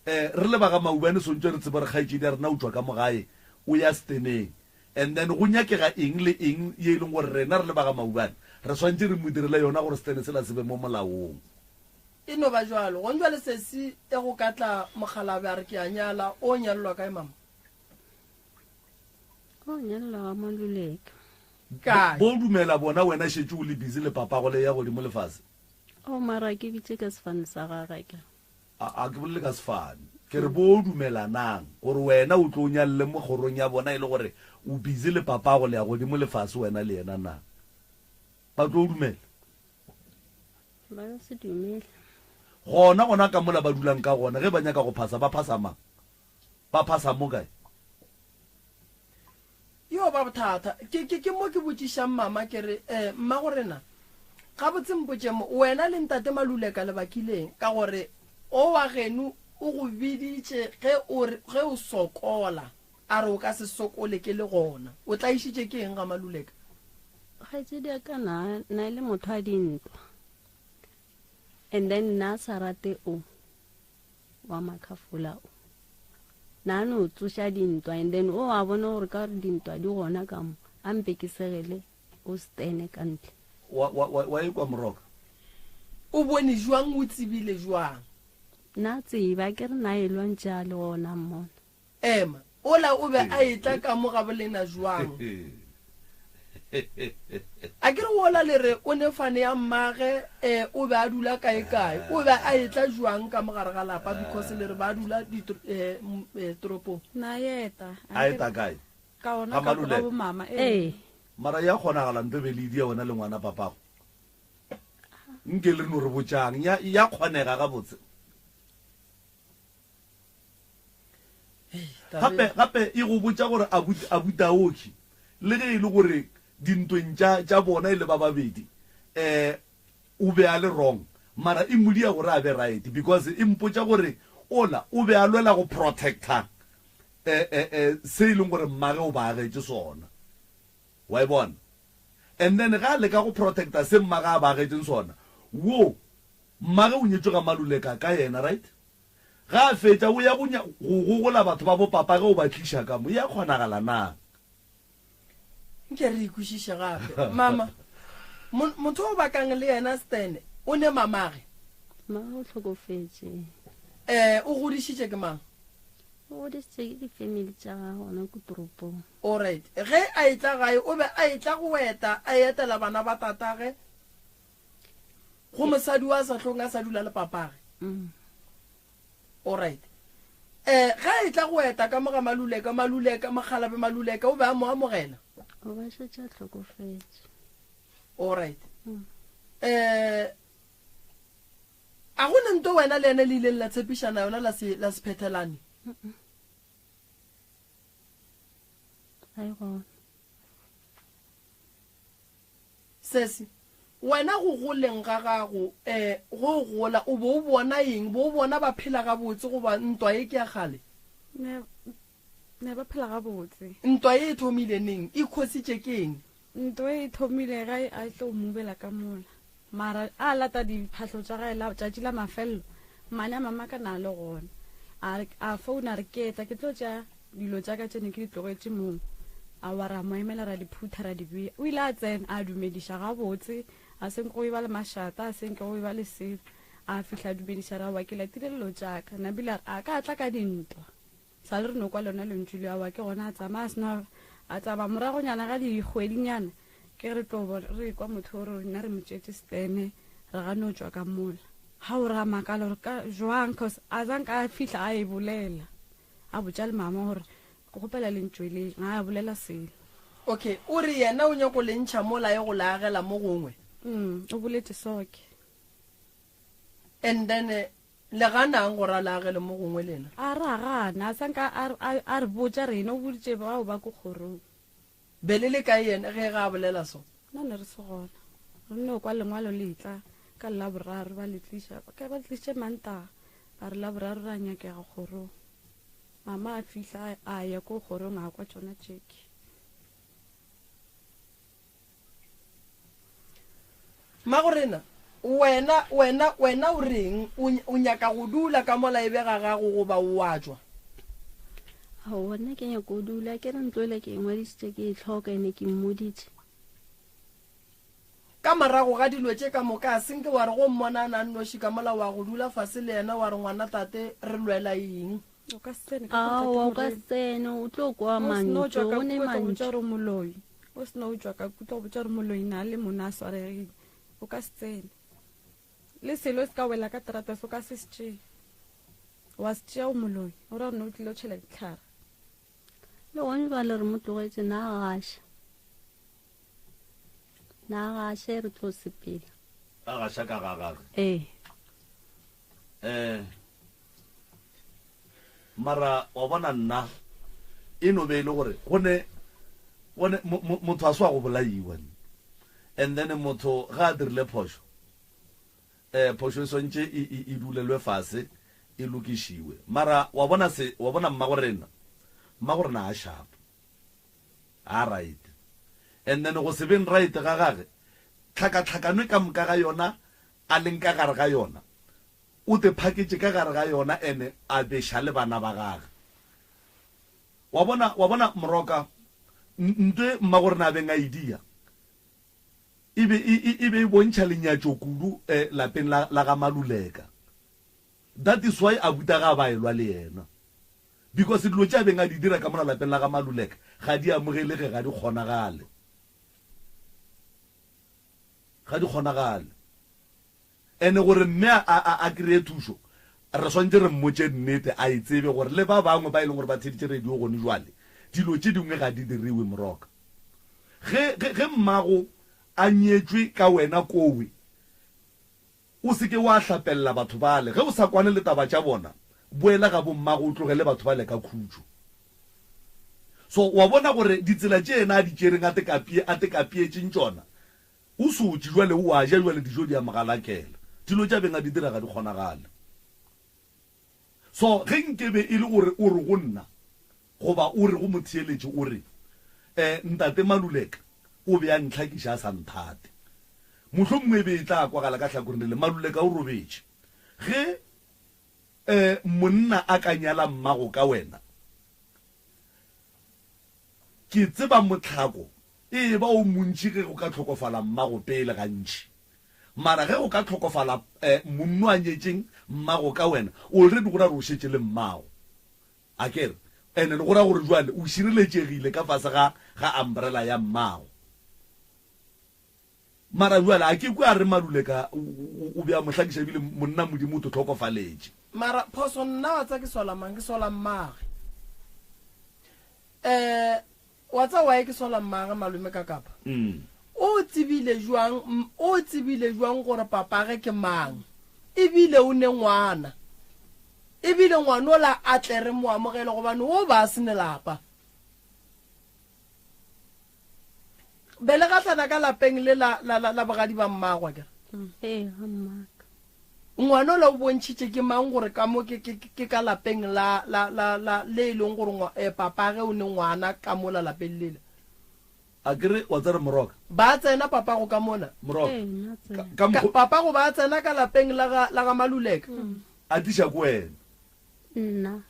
re le ba ga Maubane sontse re tsebe re kgaitsedi ya rena o tswa ka mogae o ya Steneng, and then go nyakega eng le eng ye e leng gore rena re le ba ga Maubane re swantse re mo direla yona gore Stene se la sebe mo molaong. e no ba jwalo go njwa le sesi e go katla mogalabe a re ke a nyala o nyalelwa kae mama o nyalelwa ga Maluleka. kae bo dumela bona wena shetse o le busy le papa go le ya godimo lefase? o mara ke bitse ka sefane sa gagwe ke A ke bolele ka sefane ke re bo dumelanang gore wena o tlo nyalle mo kgorong ya bona e le gore o busy le papa go le ya godimo lefase wena le yena na ba tlo dumela ba se dumele gona ka mola ba dulang ka gona ge ba nyaka go phasa ba phasa mang ba phasa mo kae? yo ba bothata ke mo ke botsišang mama ke re mma gorena ga botse mpotse mo wena le ntate Maluleka le bakileng ka gore o wa genu o go biditše ge o sokola a re o ka se sokole ke le gona o tla išitše ke eng ga Maluleka kgaitsedi ya ka na le motho a dintwa, and then na sa rate o wa Makafula o na no tsoša dintwa, and then o a bona gore ka dintwa di gona ka mo a mpekisegele o Stene ka ntle wa e kwa moroka o bone jwang o tsebile jwang na tseba ke re na e lwantša le gona mmona ema ola o be a etla ka mo ga bolena jwang a ke re ola le re o ne fane ya mmage o be a dula kae o be a etla jwang ka mogare ga lapa because le re ba dula toropong na yeta a eta kae ka ona Ga ka Maluleka? bo mama mara ya kgonagala nto be le dia wona le ngwana papago nke le no re botjang ya kgonega ga botse gape e go botsa gore abuta oki le ge e le gore dintweng tša bona e le ba babedi o be a le wrong mara e modia gore a be right because e mpotsa gore ola o be a lwela go protecta se e leng gore mmage o ba agetse sona wa e bona, and then ga le ka go protecta se mmage a ba agetseng sona wo mmage o nyetswe ga Maluleka ka yena right ga a fetša o ya go gogola batho ba bo papa ge o ba tliša ka mo ya kgonagala na nke re ikwešiše gape mama motho o bakang le yena Stene o ne mamage ma o tlhokofetse o godišitše ke mang o disitse ke di-family tša ga gona ko toropong alright ge a etla gae o be a etla go eta a etela bana ba tatage go mosadi wa sa hlong a sa dula le papage alright ga e tla go eta ka moga Maluleka mogalabe Maluleka o be a mo amogela o ba šetša tlhokofetse alright a go ne nto wena le ene le ileng la tshepišana yona la sephethelane a e gona sesi wena go goleng ga gago go gola o bo o bona eng bo o bona ba phela ga botse goba ntwa e ke ya gale ne ba phela ga botse ntwa e thomile neng e khositše ke eng ntho e thomile ga a tlo movela ka mola mara a lata diphatlho tša gae la tšatši la mafelelo mane a mama ka na le gona a founa re ketla ke tlo tša dilo tša ka tsene ke di tlogetše mong a wa ra mo emela ra diphutha ra dibea o ile a tsena a dumediša gabotse a senke go eba le mašata a senke go eba le selo a fihla a dumediša ra wa ke latile lelo tšaka nabile a ka tla ka dintwa sa le re no kwa lona lentšu le a wa ke gona a tsamaya a sena a tsaba moragonyana ga dikgwedinyana ke re tlo re kwa motho o re rena re motšetse Stene re ga no tswa ka mola ga o re ga makala gore ka jwang cause a zanka a fihla a e bolela a botša le mama gore go gopela lentšweleng ga a bolela selo okay o re yena o nyako le ntšha mola ye go laagela mo gongwe o boletse soke and then le ganang gore a laagele mo gongwe lena a re a gana a sanka a re botša rena o boditše bao ba ko kgorong be le le kae yena ge ga a bolela so nna ne re se gona re nne kwa lengwalo letla ka laboraro ba letliše mantaga ba re laboraro ra nyakega kgorong mama a fihla a ya ko kgorong a kwa tšona tšeki ma gorena wena o reng o nyaka go dula ka mola ebe ga gago go ba wa tswa a wona ke nyaka go dula ke re ntlole ke ngwadisitse ke itlhoka ene ke mmoditse ka marago ga dilo tše ka moka a senke wa re go mmona na nnoši ka mola wa go dula fase le yena wa re ngwana tate re lwela eng o ka sene awa o ka sene o tlo kwa mantso o ne mantso re moloi o sena o tswa ka kutla go botsa re moloi na le mona a swaregile o ka setsene le selo se ka wela ka terata se o ka se setšee wa se tšea o moloi o ra rone o tlile o tšhela ditlhare le gone ba le re mo tlogetse na gaša re tlo sepela a gaša ka gagage mara wa bona nna e no be e le gore gone motho a se wa go bolaiwa and then motho ga a dirile phošo phošo e swantše e dulelwe fase e lokišiwe mara wa bona mmagorena a sharp a right and then go se beng right ga gage tlhakatlhakanwe ka moka ga yona a leng ka gare ga yona o te package ka gare ga yona ene a beša le bana ba gage wa bona moroka ntwe mmagorena a beng a idea ebe e bontšha lenyatšo kudu lapeng la ga Maluleka that is why a buta ga ba elwa le yena because dilo tša beng a di dira ka mona lapeng la ga Maluleka ga di amogelege ga di kgonagale ene gore mme a kry-e thušo re swantse re mmotse nnete a itsebe gore le ba bangwe ba e leng gore ba tsheditše radio gone jwale dilo tše dingwe ga di diriwe moroka ge mmago a nyetswe ka wena kowe o seke wa hlapelela batho bale ge o sa kwane le taba tša bona boela ga bo mmago o tlogele batho bale ka khutšo so wa bona gore ditsela tše ena a di tšereng a te kapietšeng tšona o sotse jwale o a ja jwale dijo di a magalakela dilo tša beng a di dira ga di kgonagale so ge nkebe e le gore o re go nna goba o re go motheeletše o re ntate Maluleka o be a ntlhakiša a sa nthate mohlomongwe be e tla kwagala ka hlakoreng le Maluleka o robetše ge monna a ka nyala mmago ka wena ke tseba motlhako e ba o montši ge go ka tlhokofala mmago pele gantši mara ge go ka tlhokofala monno a nyetšeng mmago ka wena already go ra re o šetše le mmago a kere ene le go ra gore jwale o šireletšegile ka fase ga umbrella ya mmago mara jwale a ke kwa re Maluleka o be a mohlakiša ebile monna modimo o to tlhokofaletše mara phoso nna wa tsa ke sola mang ke sola mmage wa tsa wa ke sola mmage malome ka kapa o tsebile jwang gore papa ge ke mang ebile o ne ngwana ebile ngwana o la a tlere mo amogele gobane o ba sene lapa bele ga tsana ka lapeng le la bogadi ba mmagwa ke gammaka ngwana o la o bontšhitše ke mang gore ka mo ke ka lapeng le e leng gore papa ge o ne ngwana ka mola lapeng lele a kere wa tsere moroka ba tsena papa go ka mona moroka papa go ba tsena ka lapeng la ga Maluleka a tiša ko wena nna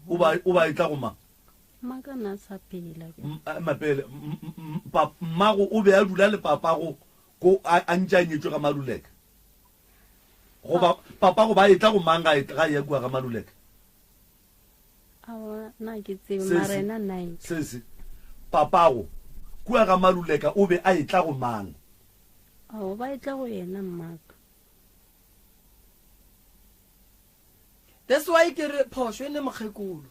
o ba itla go mang makana sa pela mapele mmago o be a dula le papago ko a ntša nyetswe ga Maluleka goba papago ba itla go mang ga ya kua ga Maluleka na ke tsebe marena nine sese papago kua ga Maluleka o be a itla go mang ba itla go yena mmaka that's why ke re phošo e ne mokgekolo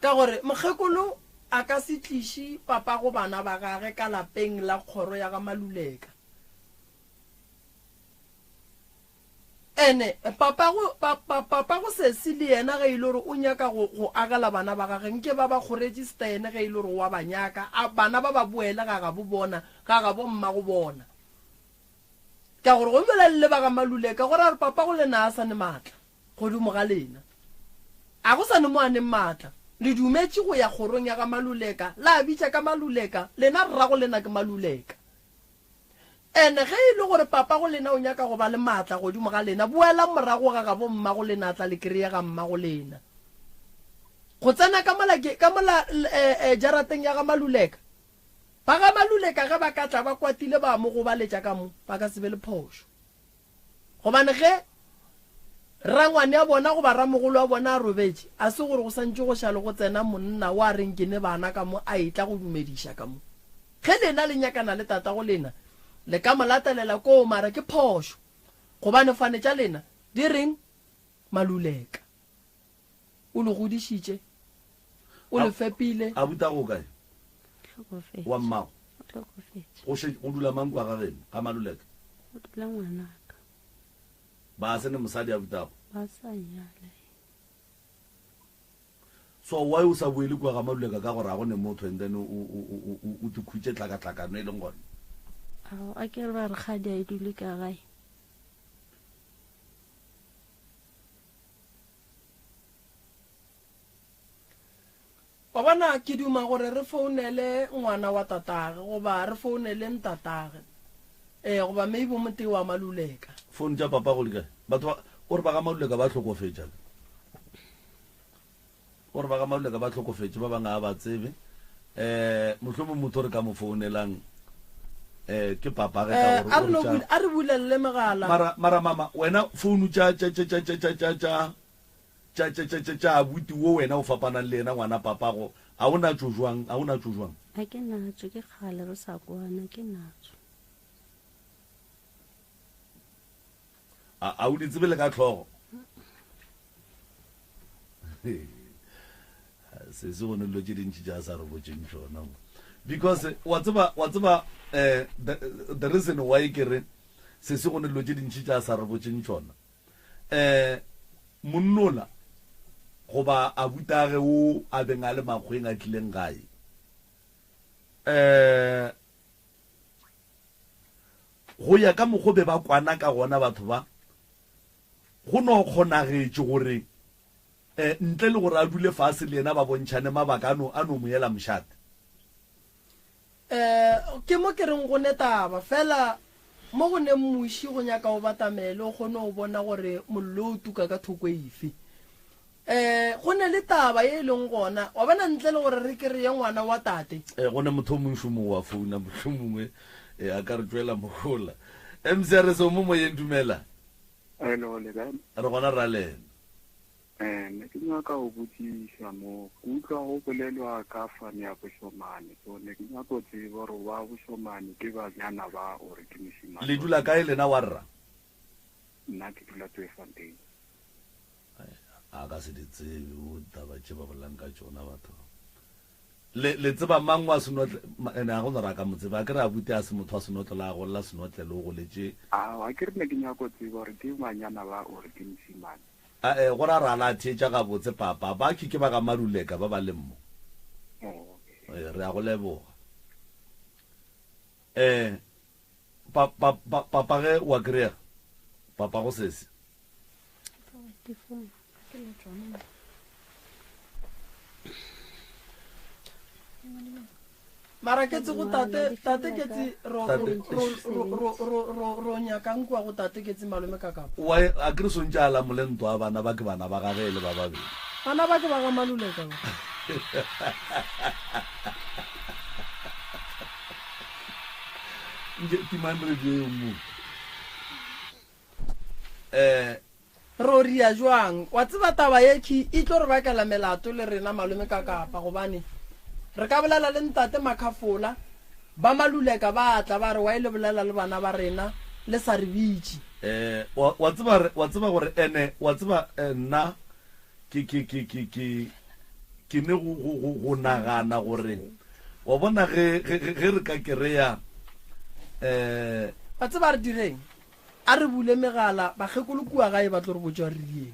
ka gore mokgekolo a ka se tliše papa go bana ba gage ka lapeng la kgoro ya ga Maluleka ene papa go sese le yena ge ile gore o nyaka go agala bana ba gage nke ba kgoretše stene ge ile gore wa ba nyaka bana ba boele ga ga bo bona ga ga bo mma go bona ka gore go mmelele ba ga Maluleka gore a re papa go lena a sa ne maatla godimo ga lena a go sa ne mo a neng maatla le dumetše go ya kgorong ya ga Maluleka la bitša ka Maluleka lena rra go lena ke Maluleka ene ge e le gore papa go lena o nyaka go ba le maatla godimo ga lena boela morago ga bo mma go lena tla le kry-a ga mma go lena go tsena ka mola jarateng ya ga Maluleka ba ga Maluleka ge ba ka tla ba kwatile ba mo go ba letša ka mo ba ka se be le phošo gobane ge rangwane ya bona go ba ramogolo wa bona a robetse a se gore go santse go šale go tsena monna wa reng ke ne bana ka mo a etla go dumediša ka mo ge lena le nyakana le tata go lena le ka molatelela ko mara ke phošo gobane fane tša lena di reng Maluleka o le godišitše o le fepile a buta go kae Tlhokofetše. wa mmago Tlhokofetše. go dula mang kwa ga geno ga Maluleka Go dula ngwanaka ba se ne mosadi a butago ba sa nyale so why o sa boele kwa ga Maluleka ka gore a gone motho and then o dikhutše tlakatlakano e leng gone ao a ke re ba re kgadi a e dule ka gae wa bona ke duma gore re founele ngwana wa tatage goba re founele ntatage goba maybe mote wa Maluleka phone tša papa go le kae batho gore ba ga Maluleka ba tlhokofetša gore ba ga Maluleka ba tlhokofetše ba bangwe a ba tsebe mohlomong motho re ka mo founelang ke papa ge ka gore a re bulelele megala mara mama wena founu tša abuti wo wena o fapanang le ena ngwana papago a o natso jwang a ke natso ke kgale re sa kwana ke natso a o di tsebe le ka tlhogo se se gone dilo tše dintši tša sa re botseng tšona because wa tseba the reason why ke re se se gone dilo tše dintši tša sa re botseng tšona monnola goba a butage o a beng a le makgweng a tlileng gae go ya ka mokgwa be ba kwana ka gona batho ba go no kgonagetše gore ntle le gore a dule fase le yena ba bontšhane mabaka a no moela mošate ke mo ke reng go netaba fela mo go ne mmuši go nyaka o batamele o kgone go bona gore mollo o tuka ka thoko efe go ne le taba ye e leng gona wa bona ntle le gore re kry-e ngwana wa tate go ne motho o mongšomo wa founa motlho mongwe a ka re tswela mogola mcr se o mo moyeng dumela re gona ra lena ne ke nyaka go botsiša mo ke utlwa go bolelwa ka fane ya bošomane so ne ke nyaka go tseba gore ba bošomane ke banyana ba ore ke mošimane le dula kae lena wa rra nna ke dula Tweefontein a ka se di tsebe o taba tše ba bolang ka tšona batho le tseba mang wa senotle ene a go nora ka motseba a ke re a bute a se motho wa senotle la go lla senotle le go letše a ke re ne ke nyaka go tseba gore ke banyana ba ore ke mošimane go ra la thetša ga botse papa ba ke ba ga Maluleka ba ba le mmo re a go leboga papa ge wa kry-ega papa go sese mara ke tse go tate ke tse ro nyakang kwa go tate ke tse malome ka kapa wa a kre sontše a lamolento a bana ba ke bana ba gage le ba babedi bana ba ke ba ga Maluleka timandreveo mo ro ria jwang wa tseba taba ye e tlo re bakela melato le rena malome ka kapa gobane re ka bolela le ntate Makhafola ba Maluleka ba tla ba re wa ile bolela le bana ba rena le sa re bitse wa tseba gore ene wa tseba nna ke ne go nagana gore wa bona ge re ka kry-a ba tseba re direng a re bule megala bagekolo kua gae ba tlo re botsa re dieng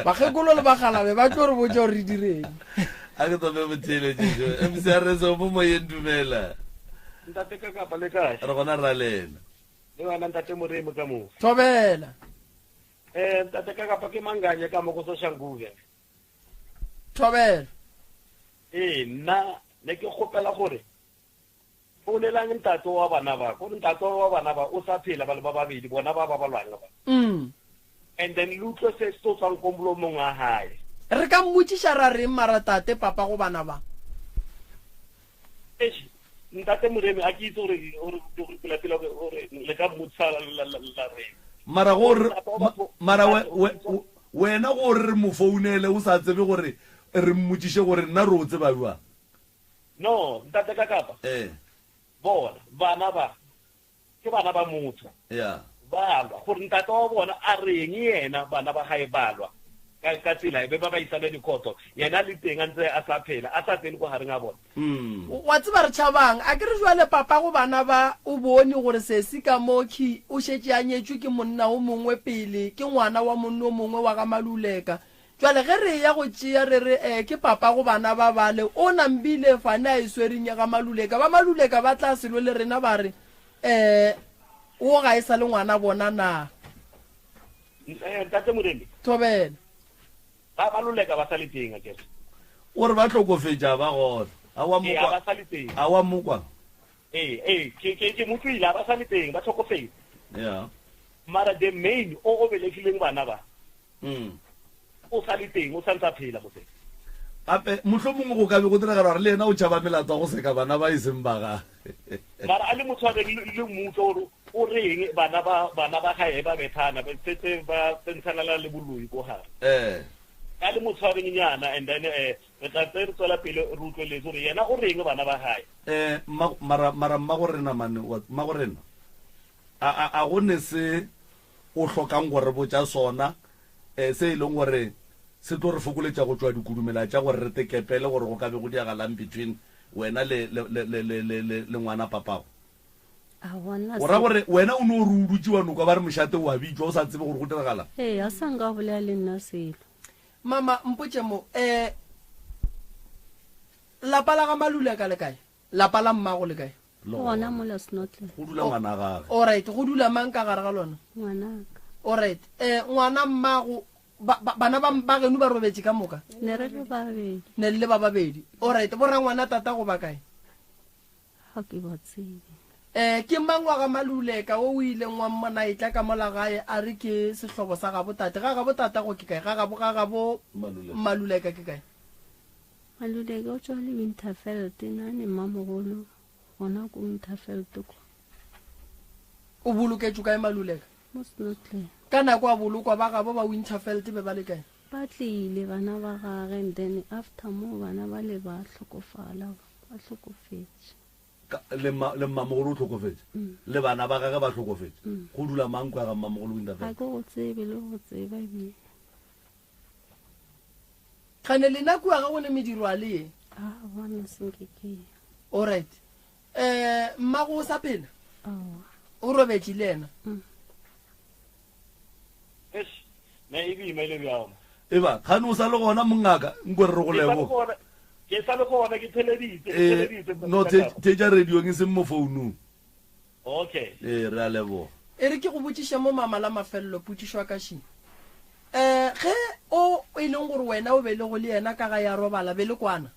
bagekolo le bagalabe ba tlo re botsa re direng a ke tobe botheletšeo mcrso mo moyeng dumela ntate ka kapa le kae re gona ra lena le wena ntate Moremo ka mo thobela ntate ka kapa ke manganye ka mo go Soshanguve thobela nna ne ke kgopela gore o lelang ntato wa bana ba go ntato wa bana ba o sa phela ba le ba babedi bona ba lwana ba and then lutlo se sto tsang kombulo monga hae re ka mmutsisha ra reng mara tate papa go bana ba ntate Moremi a ke itse gore pela gore le ka mmutsa la re mara wena gore re mo founele o sa tsebe gore re mmutsishe gore nna re o tseba jwa no ntate ka kapa bona bana ba ke bana ba motho balwa gore ntate wa bona a reng yena bana ba hae balwa ka tsela e be ba isale dikoto yena le teng a ntse a sa phela a sa tsene go hareng a bona wa tseba re tšhabang a ke re jwale papa go bana ba o bone gore se ka moki o šetse a nyetswe ke monna o mongwe pele ke ngwana wa monna o mongwe wa ga Maluleka jwale ge re ya go tšea re re ke papa go bana ba bale o nambile fane a e swereng ya ga Maluleka ba Maluleka ba tla selo le rena ba re o ga e sa le ngwana bona na ntate Moremi thobela ba Maluleka ba sa le teng a kere gore ba tlhokofetša ba gona a wa mokwa ke motlwile ba sa le teng ba tlhokofetsa mara the main o belekileng bana ba o sa le teng o sa ntse a phela mo teng gape mohlomongwe go ka be go diragala gore le ena o tšhaba melato go seka bana ba eseng ba gage mara a le motshwareng le mmutlwa gore o reng bana ba gae ba bethana ba setse ba tsentshanela le boloi ko gare ka le motshwareng nyana and then re tla tse re tswela pele re utlweletse gore yena o reng bana ba gae mara mmagorena mane mmagorena a go ne se o hlokang gore botša sona se e leng gore se tlo re fokoletša go tšwa dikudumela tša gore re tekepele gore go ka be go diagalang between wena le ngwana papago o ra gore wena o ne o re o dutse wa noka ba re mošate wa bitšwa o sa tsebe gore go diragala a sa nka bolea le nna selo mama mpotše mo lapa la ga Maluleka le kae lapa la mmago le kae gona mola Snotley go dula ngwana gage alright go dula mang ka gare ga lona ngwanaka alright ngwana mmago bana ba geno ba robetse ka moka ne re le babedi ne le ba babedi alright borra ngwana tata go ba kae ga ke ba tsebe ke mang wa ga Maluleka o ileng wa mmona itla ka mola gae a re ke sehlobo sa ga botate ga botata go ke kae ga gabo Maluleka ke kae Maluleka o tswa le Winterfeld nane mmamogolo gona ko Winterfeld ko o boloketswe kae Maluleka mo Snotley ka nako a bolokwa ba gabo ba Winterfeld be ba le kae ba tlile bana ba gage and then after mo bana ba le ba hlokofala ba hlokofetse le mmamogolo o tlhokofetse le bana ba gage ba tlhokofetse go dula mang kwa ga mmamogolo Winterfeld ga ke go tsebe le go tseba ebile kgane le nako ya ga go ne mediro a le ye bona senkeke alright mmago o sa phela o robetse le ena na e bi ile bjao eba khane o sa le gona mongaka nkwe re go lebo ke sa le gona ke theleditse no teja radio ke se mo founung okay re a lebo e re ke go botsiša mo mama la mafello putsišwa ka shi ge o e leng gore wena o be le go le yena ka ga ya robala be le kwana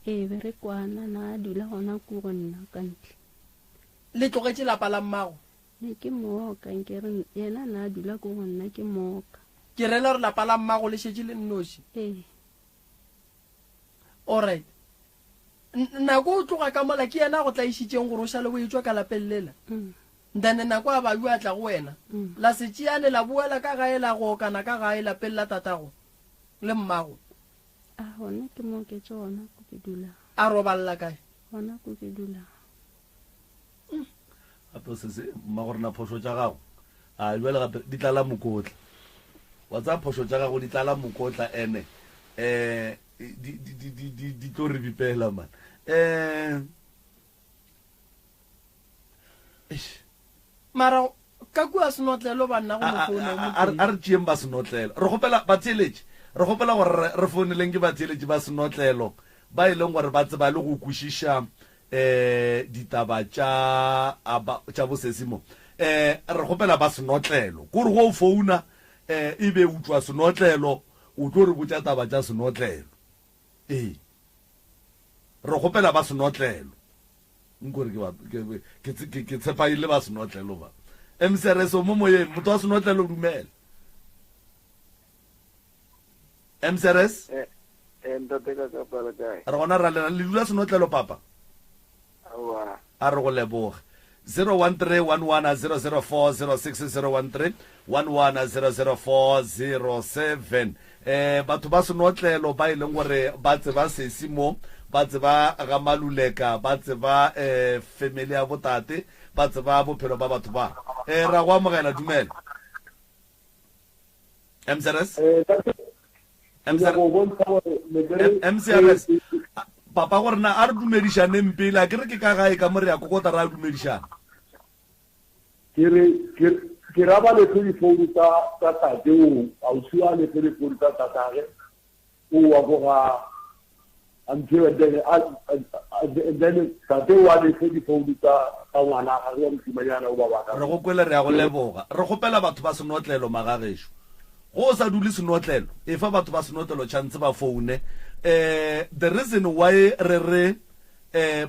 be re kwana na dula gona ko go nna ka ntle le tlogetse lapa la mmago ne ke moka nkere yena na dula ko go nna ke moka ke rela gore lapa la mmago le šetse le nnoši alright nako o tloga ka mola ke yena go tla išitšeng gore o šale go etswa ka lapeng lela then nako a baju a tla go wena la se tšeane la boela ka gae la go kana ka gae lapeng la tatago le mmago gona ke mo ke tsona ko ke dula a roballa kae gona ko ke dula gape se mmagorena phoso tša gago a jwale gape di tlala mokotla wa tsa phoso tša gago di tlala mokotla ene di tlo re bipela man mara ka kua Senotlelo banna go mo founa a re tšeeng ba Senotlelo re gopela batheeletše re gopela gore re founeleng ke batheeletše ba Senotlelo ba e leng gore ba tseba le go kwešiša ditaba tša bosesimo re gopela ba Senotlelo kore go founa e be utlwa Senotlelo o tlo re botša taba tša Senotlelo re gopela ba Senotlelo nkore ke tshepa ile ba senotlelo ba msereso mo moyeng motho wa senotlelo dumela mseres ntate ka pala kae re gona ra le dula senotlelo papa awa a re go leboga 013-11-004-067 batho ba senotlelo ba ileng gore ba tseba sesi mo ba tseba ga Maluleka ba tseba family ya botate ba tseba bophelo ba batho ba ra go amogela dumela MCRS MCRS papa gore na a re dumedišaneng pele a ke re ke ka gae ka more ya kokota ra dumedišana ke raba le telephone ta tate o ausi wa le telephone ta tatage o wa go ga until then tate wa le telephone ta ngwana ga go msimanyana o ba ba re go kwele re ya go leboga re gopela batho ba senotlelo magagesho go sa dule senotlelo e fa batho ba senotlelo chance ba phone the reason why re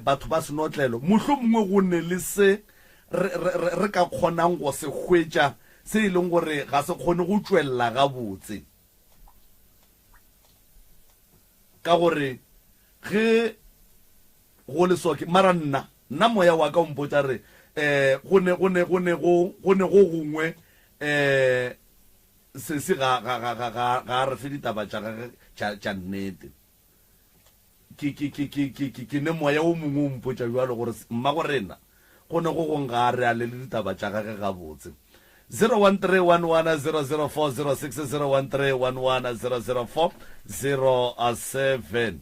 batho ba senotlelo mohlomongwe go ne le se re ka kgonang go se hwetša se e leng gore ga se kgone go tšwelela gabotse ka gore ge go le soke mara nna moya wa ka o mpotša re go ne go gongwe se ga re fe ditaba tša nnete ke ne moya o mongwe o mpotša jalo gore mma go rena go ne go gong ga re a le ditaba tša gage gabotse 013-11-004-067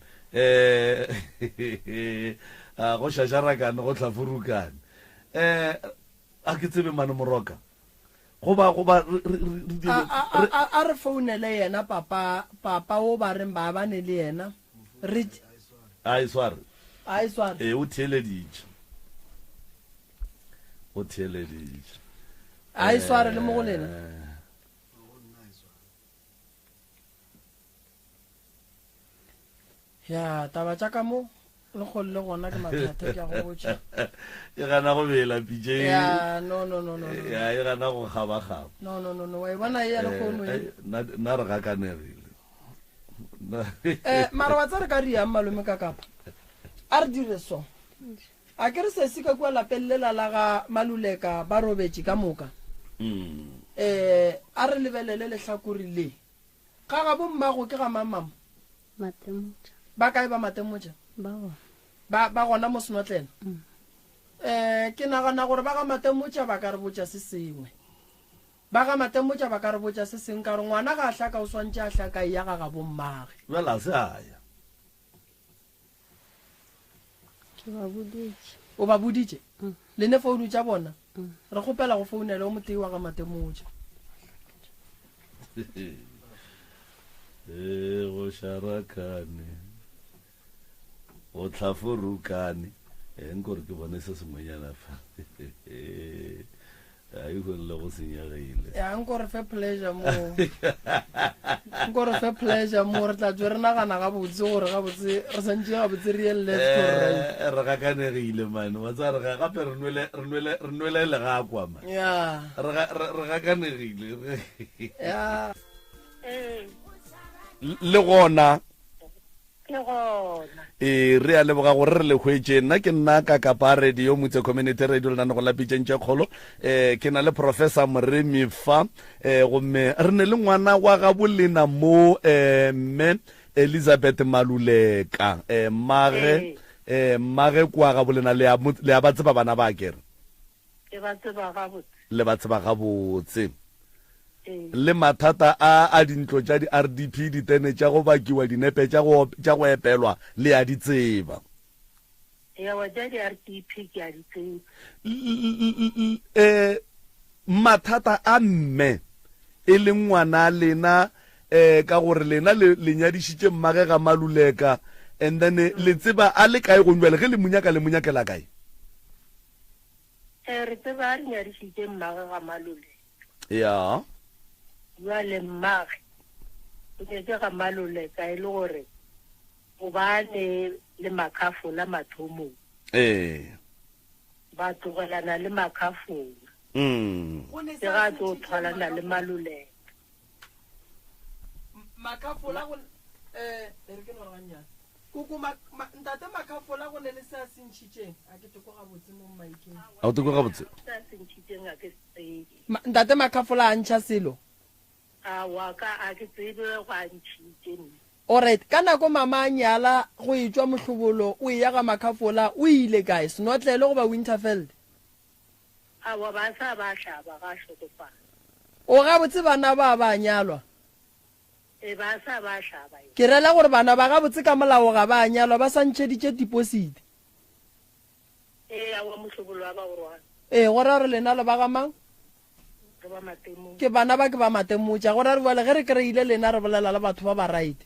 go šašarakane go tlhafurukane a ke tsebe mane moroka goba a re founele yena papa o ba reng ba bane le yena a e sware o theeleditše a e sware le mo go lena ya taba tša ka mo le kgole le gona ke mathata ke a go botša e gana go bela PJ ya no ya e gana go kgaba no wa e bona e ya le kgono e na re gakanerile mara wa tsa re ka riang malome ka kapa a re dire so a ke re se se ka kwa lapellela la ga Maluleka ba robetše ka moka a re lebelele lehlakore le ga ga bommago ke ga mamama Matemotša ba kae ba Matemotša ba gona mo senotlelo ke nagana gore ba ga Matemotša ba ka re botša se sengwe ba ga Matemotša ba ka re botša se sengwe ka re ngwana ga a hlaka o swantše a hlaka ya ga ga bommage bela se aya o ba boditše le ne founu tša bona re kgopela go founela o motei wa ga Matemotša go sharakane go tlhafurukane nkore ke bone se sengwenyana fa a e go le go senyagile ya nkore fe pleasure mo re tla tswe re nagana gabotse gore gabotse re santse gabotse re re gakanegile mane wa tsa re gape re nwele legakwa ma re gakanegile le gona re a leboga gore re le hwetše nna ke nna ka kapa radio motse community radio le nane go lapitšentše kgolo ke na le professor Moremi fa gomme re ne le ngwana wa ga bolena mo mme Elizabeth Maluleka mage kwa ga bolena le a ba tseba bana ba kere le ba tseba gabotse le mathata a dintlo tša di RDP ditene tša go bakiwa dinepe tša go epelwa le ya ditseba mathata a mme e le ngwana lena ka gore lena le nyadišitše mmage ga Maluleka and then le tseba a le kae go njwele ge le monyakela kae re tseba a re nyadišitše mmage ga Maluleka ya le mmage o nyetse ga Maluleka e le gore o ba le makafo la mathomong ba tlogelana le makhafola ke ga tlo tshwalana le maluleka makafola go re ke no ganya kuku ntate makafola go ne le sa sentšhitšeng a ke toko ga botse mo maikeng a o toko ga botse sa sentšhitšeng a ke tsebe ntate makafola a ntšha selo a wa ka a ke tsebe go a ntšhitše nna alright ka nako mama a nyala go etswa mohlobolo o ya ga makafola o ile kae senotlele go ba Winterfeld a wa ba sa ba hlaba ga hlokofala o ga botse bana ba nyalwa e ba sa ba hlaba ke rela gore bana ba ga botse ka molao ga ba nyalwa ba santšheditše deposit a wa mohlobolo wa ba gorwana go ra re lena le ba ga mang ke bana ba ke ba matemotša go ra re bole ge re kry-ile lena re bolela le batho ba ba right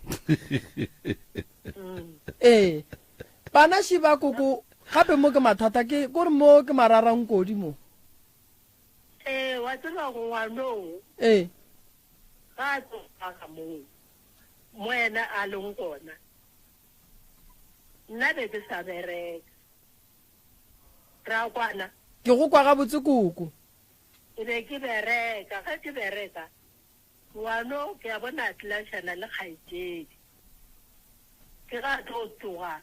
bana šiba koko gape mo ke mathata ke gore mo ke mararang kodi mo wa tseba go ngwanong ga tloga moo moena a leng gona nna be ke sa bereka ra kwana ke go kwa ga botse koko ke be ke bereka ga ke bereka ngwano ke a bona a tlašana le kgaetšedi ke ga tlo tloga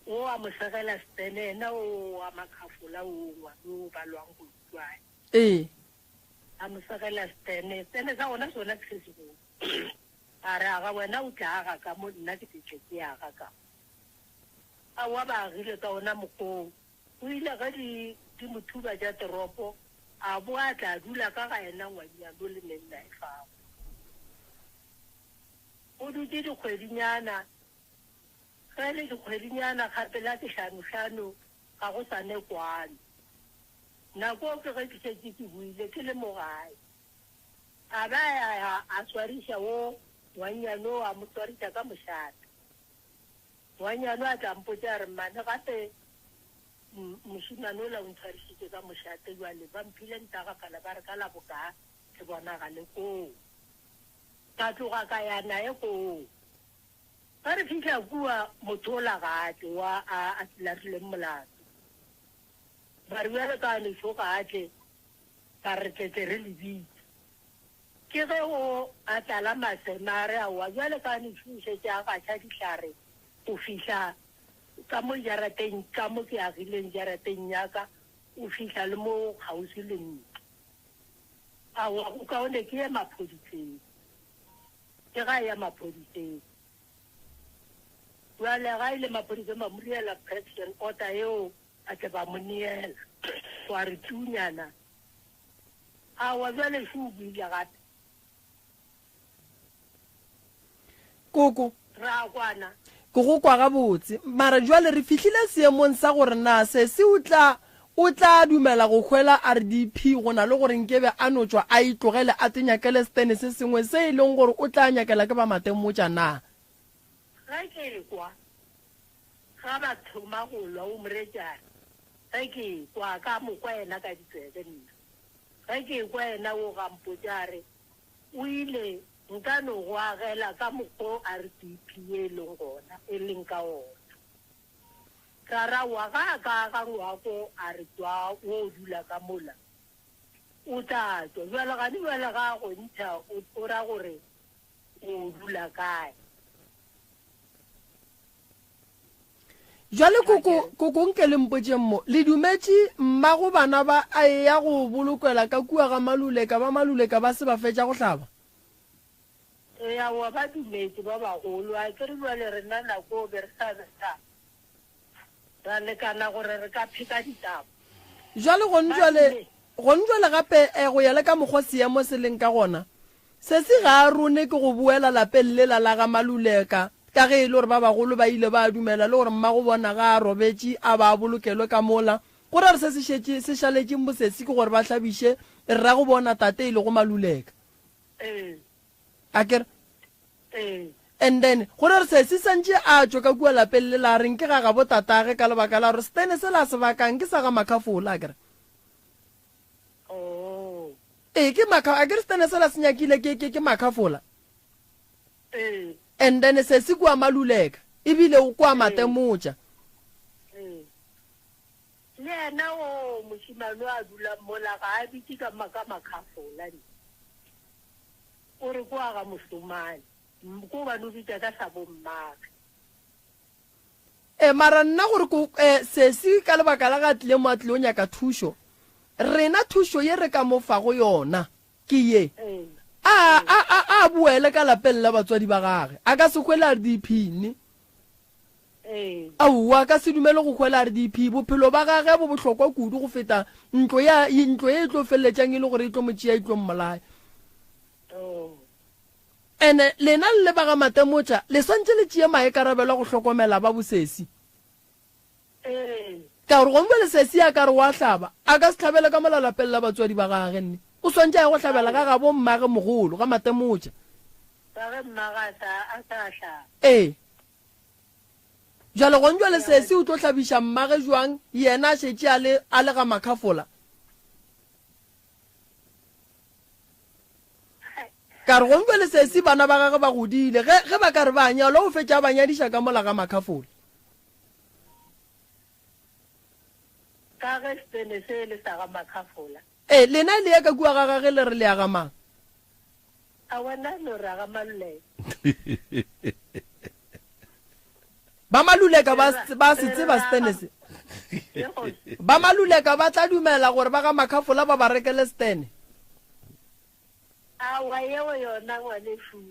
o a mosegela stene ena o a makhafola o ngwano o balwang go utlwane a mosegela stene sa gona sona ke se segolo a re aga wena o tla aga ka mo nna ke tetse ke aga ka a wa ba agile ka ona mokgong o ile ga di mothuba ja toropo a bo a tla dula ka ga ena ngwanyano le menna e fago o dutse dikgwedinyana ge le dikgwedinyana gape la kehlano ga go sa ne kwane nako ke ge ke šetse ke buile ke le mogae a ba a swariša wo ngwanyano a mo swariša ka mošate ngwanyano a tla mpotša re mane gape mošimane o la o ntshwarišitše ka mošate jale ba mphile ntagafala ba re ka la boka ke bonagale koo ka tloga ka yana e koo ga re fitlha kua motho o lagatle wa a tlarileng molato ba re bjale ka nešo ga atle ka re tletse re lebitse ke ge o a tlala masemare a wa bjale ka nešošetse a gatšha dihlare o fihla ka mo jarateng ka mo ke agileng jarateng yaka o fihla le mo kgausi le nna a wa go kaone ke ye maphodiseng ke ga ya maphodiseng jale ga ile maphodiseng ba mo riela protection order eo a tle ba mo neela wa re tunyana a wa jale se o buile gape koko ra kwana ke go kwa ga botse mara jwale re fihlile seemong sa gore na se o tla dumela go hwela RDP go na le gore nkebe a no tswa a itlogele a tenyakele stene se sengwe se e leng gore o tla nyakela ke ba matemotša na ga ke kwa ga ba thoma go lwa o morejana ga ke kwa ka mokwa ena ka ditsebe nna ga ke kwa ena o gampotjare o ile nka no go agela ka mokgo RDP e leng gona e leng ka ona ka ra wa ga ngwako a re tswa o dula ka mola o tla tswa jwale ga di jwale ga go ntsha o ra gore o dula kae jwale koko nke le mpotšeng mo le dumetše mmago bana ba a ya go bolokwela ka kua ga maluleka ba se ba fetša go hlaba ya wa ba dumetse ba bagolo a ke re jwale re nna nako o be re sa beta ra lekana gore re ka phika ditabo jwale gone jwale gape go ya le ka mokgwa seemo se leng ka gona se se ga rone ke go buela lapeng le la ga maluleka ka ge e le gore ba bagolo ba ile ba dumela le gore mmago bona ga a robetše a ba bolokelwe ka mola gore re se šaletšeng bosesi ke gore ba hlabiše re ra go bona tate e le go maluleka akere and then gore re se santše a tswa ka kua lapeng le la reng ke ga bo tatage ka lebaka la gore stene se la se bakang ke sa ga makhafola akere ke akere stene se la se nyakile ke makhafola and then se se kua maluleka ebile o kua matemotša le ena o moshimane a dula mola ga a bitse ka makhafola ni o re go aga mosumane go ba no bitsa ka sa bommaka mara nna gore ko sesi ka lebaka la ga tlile mo atlile o nyaka thušo rena thušo ye re ka mofa go yona ke ye a boele ka lapeng la batswadi ba gage a ka se kgwele a re diphini aowa ka se dumele go kgwela a re diphi bophelo ba gage bo bohlokwa kudu go feta ntlo e tlo feleletsang e le gore e tlo motšea e tlo mmolaya ene lena le ba ga Matemotša le swantse le tšea maekarabelo go hlokomela ba bosesi ka gore gombe le sesi a ka re wa hlaba a ka se tlhabele ka molalapeng la batswadi ba gage nne o swantse ya go hlabela ga ga bo mmage mogolo ga Matemotša jalo go ntwa le sesi o tlo tlhabiša mmage jwang yena a šetše a le ga makhafola ka re go ntwa le sesi bana ba gage ba godile ge ba ka re ba nyala o fetša ba nyadiša ka mola ga makhafola ka ge stene se le sa ga makhafola lena le ya ka kua ga gage le re le ya ga mang a wena no ra ga malule ba maluleka ba se tseba stene se ba maluleka ba tla dumela gore ba ga makhafola ba ba rekele stene wa yeo yona ngwanefu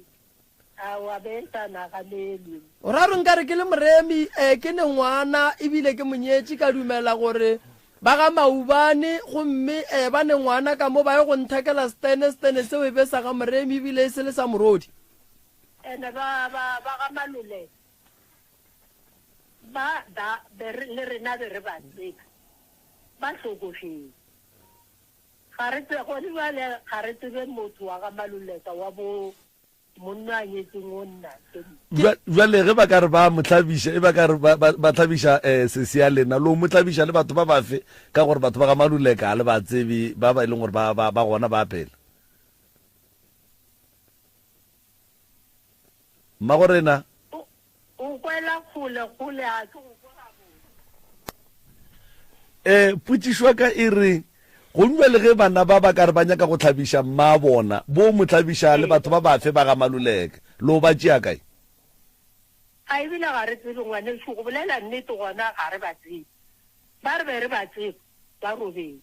wa bentana ga lelu o ra re nka re ke le moremi ke ne ngwana ebile ke monyetši ka dumela gore ba ga Maubane gomme ba ne ngwana ka mo ba ye go nthekela stene seo e be sa ga moremi ebile e se le sa morodi ene ba ga malule ba le rena be re ba tseka ba hlokofetse ga re tsegone bale ga re tsebe motho wa ga maluleka wa bo monna a nyetseng o nna jwale ge ba ka re ba motlhabiša e ba ka re ba tlhabiša sesi ya lena lo motlhabiša le batho ba bafe ka gore batho ba ga maluleka le ba tsebi ba e leng gore ba gona ba phela mma gorena o kwela kgole a ke go potšišwa ka e re go nwe le ge bana ba ba ka re ba nyaka go tlhabiša mma bona bo mo tlhabiša le batho ba bafe ba ga maluleka lo ba tšea kae a ebile ga re tsebe ngwaneso go bolela nnete gona ga re ba tsebe ba re be re ba tsebe ba robetse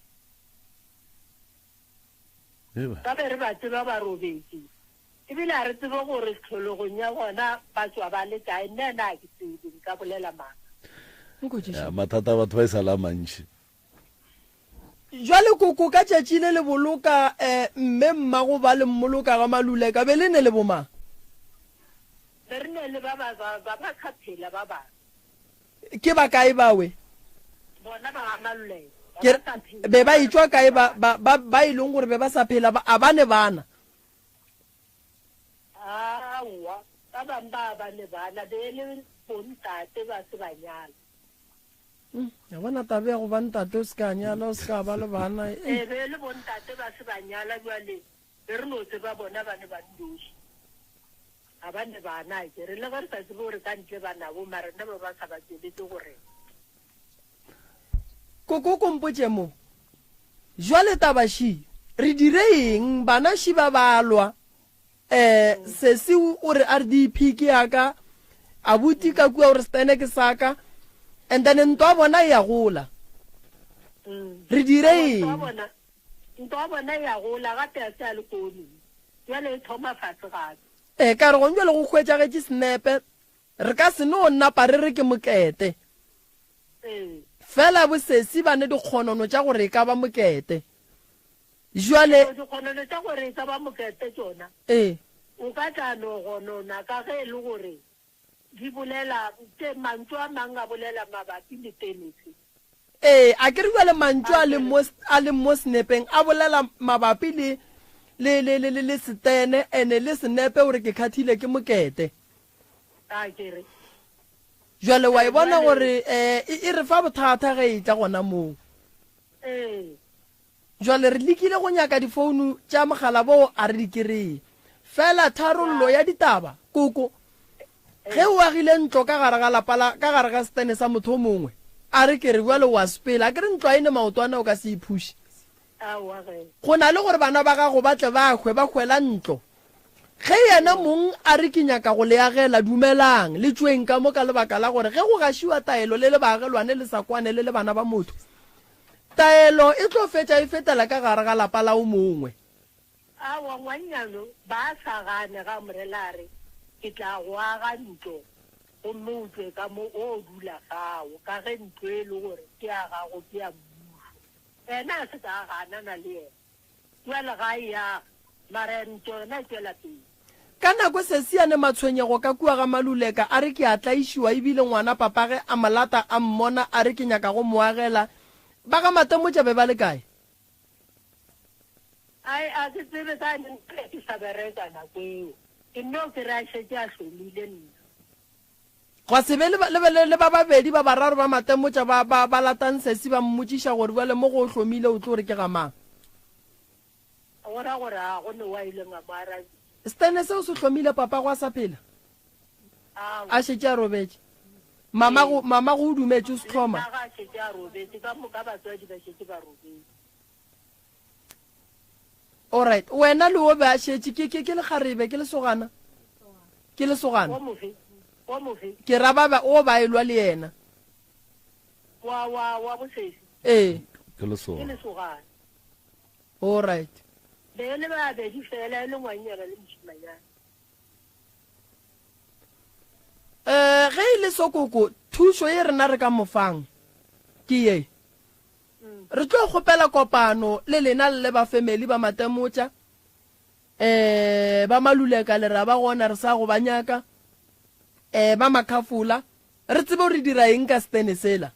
ba be re ba tseba ba robetse ebile a re tsebe gore tlhologong ya gona ba tswa ba le kae nne na ke tsebe ka bolela maaka mathata batho ba e sala mantši jwale koko ka tšatši le le boloka mme mmago ba le mmoloka ga maluleka be le ne le bomang be re ne le ba khaphela ba ba ke ba kae bawe bona ba ga maluleka be ba itswa kae ba e leng gore be ba sa phela a ba ne bana aowa ba bangwe ba ne bana be le bontate ba se banyala ya bona tabe ya go ba ntate o se ka nyala o se ka ba le bana be le bontate ba se banyala jwale be re no tseba bona ba ne ba ndoši ga ba ne bana ke re le gore sa tsebe gore ka ntle ba nabo mara nna ba ba sa ba tsebetse gore koko kompotše mo jwale tabaši re dire eng bana ši ba balwa sesi o re a re diphi ke yaka a buti ka kua gore stene ke saka and then ntwa bona ya gola re dire eng ntwa bona ya gola gape a se a le koni jwale e thoma fatshe gape ka re go njwale go hwetšagetše senepe re ka se no nnapa re re ke mokete fela bosesi ba ne dikgonono tša gore e ka ba mokete jwale dikgonono tša gore e ka ba mokete tsona o ka tla no gonona ka ge e le gore di bolela mantso a mang a bolela mabapi le tenese a ke re jwale mantso a le mo senepeng a bolela mabapi le setene ene le senepe gore ke khathile ke mokete jwale wa e bona gore e re fa bothata ge e tla gona moo jwale re lekile go nyaka difounu tša mogala bo a re di kry-e fela tharollo ya ditaba koko ge o agile ntlo ka gare ga setene sa motho o mongwe a re ke re jwale wa sepela a ke re ntlo a ene maotwana o ka se iphuše go na le gore bana ba gago ba tle ba kgwela ntlo ge yena mong a re ke nyaka go le agela dumelang le tsweng ka mo ka lebaka la gore ge go gašiwa taelo le le baagelwane le sakwane le le bana ba motho taelo e tlo fetša e fetela ka gare ga lapa la o mongwe awa ngwanyano ba sa gane ga morelare ke tla go aga ntlo go motswe ka mo o dula gago ka ge ntlo e le gore ke a gago ke a mmuso ena a se ka ganana le ena jwale ga ya mara ntlo yona e tswela pele ka nako se siane matshwenyego ka kua ga Maluleka a re ke a tlaišiwa ebile ngwana papage a malata a mmona a re ke nyaka go moagela ba ga Matemotša be ba le kae ai a ke tsebe ka ntle ke sa bereka nako eo ke no ke ra shetse a hlomile nna gwa se be le ba babedi ba bararo ba Matemotša ba latang sesi ba mmotšiša gore bale mo go hlomile o tlo re ke ga mang ora a go ne wa ile nga mara stene se o se hlomile papa go a sa phela a shetse a robetse mama go o dumetse o se tlhoma ga shetse a robetse ka mo ka batswadi ba shetse ba robetse alright wena le o ba shetse ke le kgarebe ke le sogana o mofe ke ra ba o ba elwa le yena wa bosesi ke le sogana alright be le ba be di fela le ngwanyana le moshimanyana ge ile sokoko thuso ye rena re ka mofang ke ye re tlo kgopela kopano le lena le ba family ba Matemotša ba Maluleka le ra ba gona re sa go banyaka ba Makhafula re tsebe re dira eng ka stene sela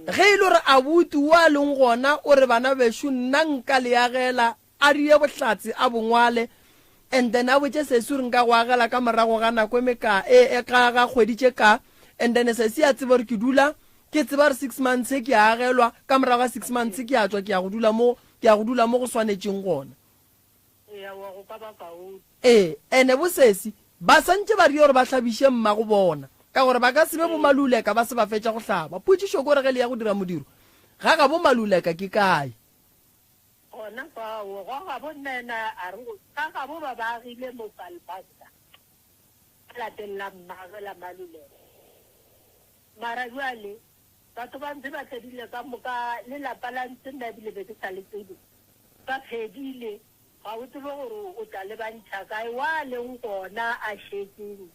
ge ile re abuti wa leng gona o re bana beshu nna nka le agela a rie bohlatsi a bongwale and then a botse sesi re nka go agela ka morago ga nako ka ga kgweditše ka and then sesi a tsebe gore ke dula ke tseba re 6 months ke a agelwa ka morago ga 6 months ke a tswa ke a go dula mo go swanetšeng gona ene bosesi ba santse ba rie gore ba hlabiše mma go bona ka gore ba ka sebe bo Maluleka ba se ba fetša go hlaba potšišo gore ge le ya go dira modiro ga ga bo Maluleka ke kae gona fao ga bo nena a re ga bo ba agile mo Kalbasa latella mmagela Maluleka mara jwale batho ba ntse ba tledile ka moka le lapa la ntse nna ebile be ke sa le tsebe ba phedile ga o tsebe gore o tla le bantšha kae wa leng gona a šetseng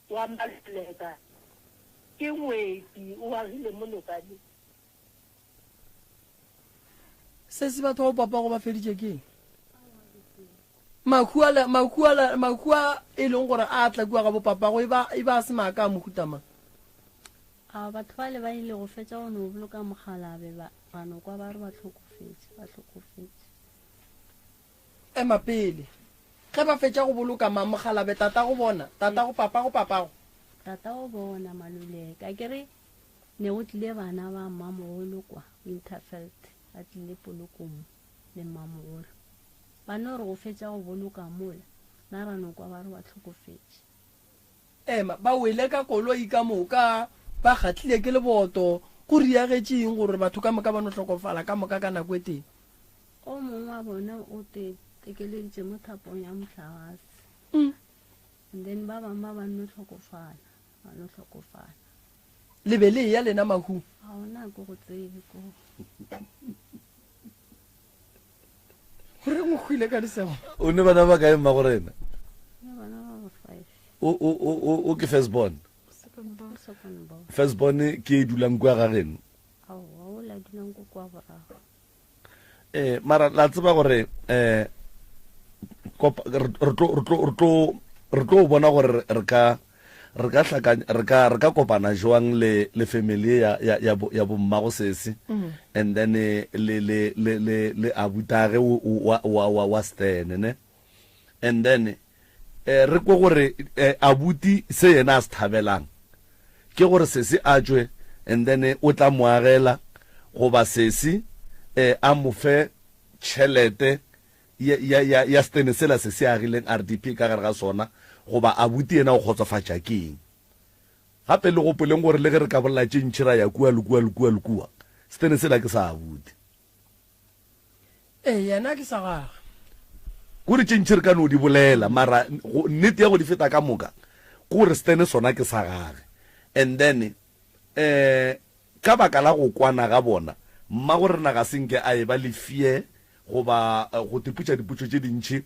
wa Maluleka ke ngwedi o agile mo nokane se se batho ba papa go ba feditše ke makua e leng gore a tla kua ga bo papa go e ba se maaka a mohutama a batho ba le ba ile go fetša go no boloka mogalabe ba no kwa ba re ba tlhokofetse ema pele ge ba fetša go boloka mogalabe tata go papago tata go bona Maluleka ke re ne go tlile bana ba mmamogolo kwa Winterfeld a tlile polokomo le mmamogolo ba no re go fetša go boloka mola na ra no kwa ba re ba tlhokofetse ema ba wele ka koloi ka moka ba kgatlile ke leboto go riagetšeng gore batho ka moka ba no tlhokofala ka moka ka nako e teng o mongwe wa bona o tekeleditše mo thapong ya Mohlagase and then ba bangwe ba no tlhokofala le be le ya lena mahu ga ona ko go tsebe ko gore mo khwile ka disego o ne bana ba kae mma go rena bana ba 5 o ke firstborn ke e dulang kwa ga geno o la dulang ko kwa borago mara la tseba gore re tlo bona gore re ka kopana jwang le family ya bo mmago sesi and then le abutage wa Stene ne and then re kwa gore abuti se yena a se thabelang ke gore sesi a tswe and then o tla moagela goba sesi a mofe tšhelete ya Stene sela se se agileng RDP ka gare ga sona goba abuti yena o kgotsofatša keng gape le gopoleng gore le ge re ka bolela tšentšhira ya kua stene sela ke sa bute yena ke sa gage kore tšentšhire ka no di bolela mara nnete ya go di feta ka moka kore stene sona ke sa gage. And then ka baka la go kwana ga bona mma go rena ga senke a e ba le fie goba go tiputša diputšo tše dintšhi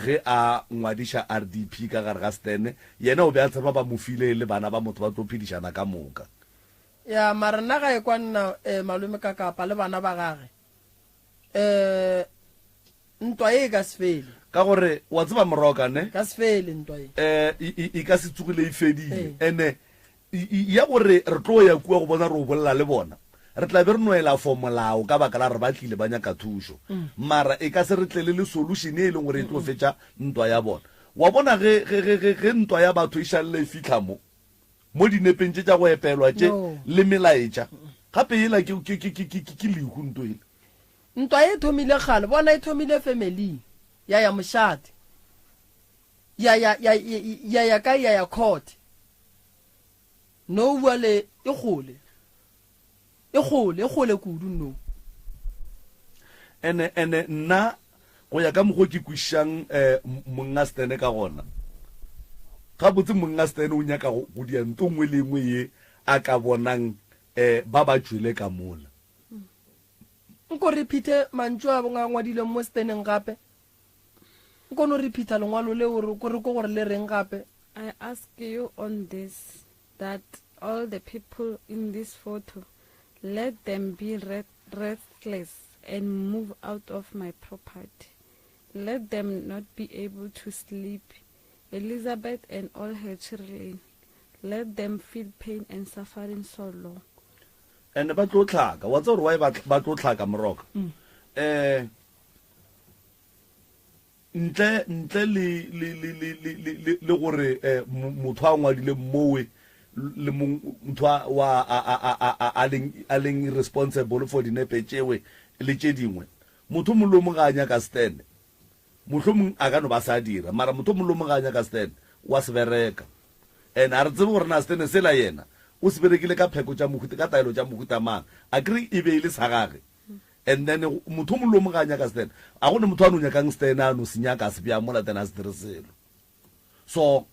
ge a ngwadiša RDP ka gare ga stene yena o be a tseba ba mofile le bana ba motho ba tlo phedišana ka moka. ya mara nna ga e kwa nna malome ka kapa le bana ba gage ntwa e ka sefele ka gore wa tseba moroka ne ka sefele ntwa e ka se tsogile e fedile ene ya gore re tlo ya kua go bona re o bolela le bona re tla be re noela for molao ka baka la re ba tlile ba nyaka thušo mara e ka se re tlele le solution e leng gore e tlo fetša ntwa ya bona. Wa bona ge ntwa ya batho e šalele e fitlha mo dinepeng tše tša go epelwa tše le melaetša gape ela ke lehu ntwa ele ntwa e thomile gale bona e thomile family ya mošate ya ka ya court no bua le e gole kudu no ene nna go ya ka mogo ke kwišang monga stene ka gona ga botse monga stene o nyaka go dia nto ngwe le ngwe ye a ka bonang ba ba tšwele ka mola nko repeat mantšo a bonga ngwadile mo steneng gape nko no repeat lengwalo le gore go gore le reng gape. I ask you on this that all the people in this photo, let them be restless and move out of my property. Let them not be able to sleep. Elizabeth and all her children, let them feel pain and suffering so long. And ba tlo tlhaka wa tsa gore wa ba tlo tlhaka moroka ntle le gore motho a ngwadile mmowe le motho wa a leng responsible for dinepe tšewe le tše dingwe motho mollo mo ga nya ka stene mohlomong a ka no ba sa dira mara motho mollo mo ga nya ka stene wa se bereka and a re tsebe gore na stene sela yena o se berekile ka pheko tša mohuta ka taelo tša mohuta mang a kry e be ile sa gage and then motho mollo mo ga nya ka stene a gone motho a no nyakang stene a no se nyaka se bja mola tena se direselo so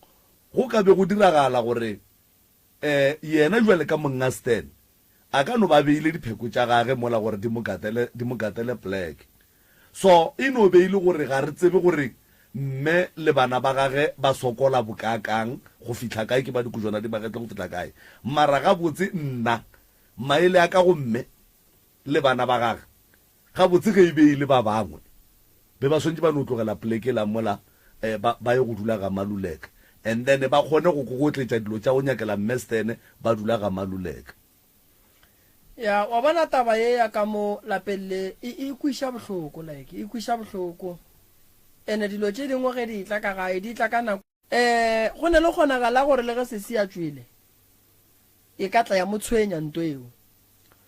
go ka be go diragala gore yena jwale ka monga stene a ka no ba beile dipheko tša gage mola gore di mo gatele black so e no beile gore ga re tsebe gore mme le bana ba gage ba sokola bokakang go fitlha kae ke ba dikojwana di bagetle go fitlha kae mara ga botse nna maele a ka go mme le bana ba gage ga botse ge e beile ba bangwe be ba swantse ba no tlogela pleke la mola ba ye go dula ga Maluleka and then ba kgone go kokotletša dilo tša go nyakela mme stene ba dula ga Maluleka. ya wa bona taba ye ya ka mo lapelle e kwiša bohloko like e kwiša bohloko ene dilo tše dingwe ge di tla ka gae di tla ka nako go ne le kgonagala gore le ge sesi a tšwele e ka tla ya motshwenya nto eo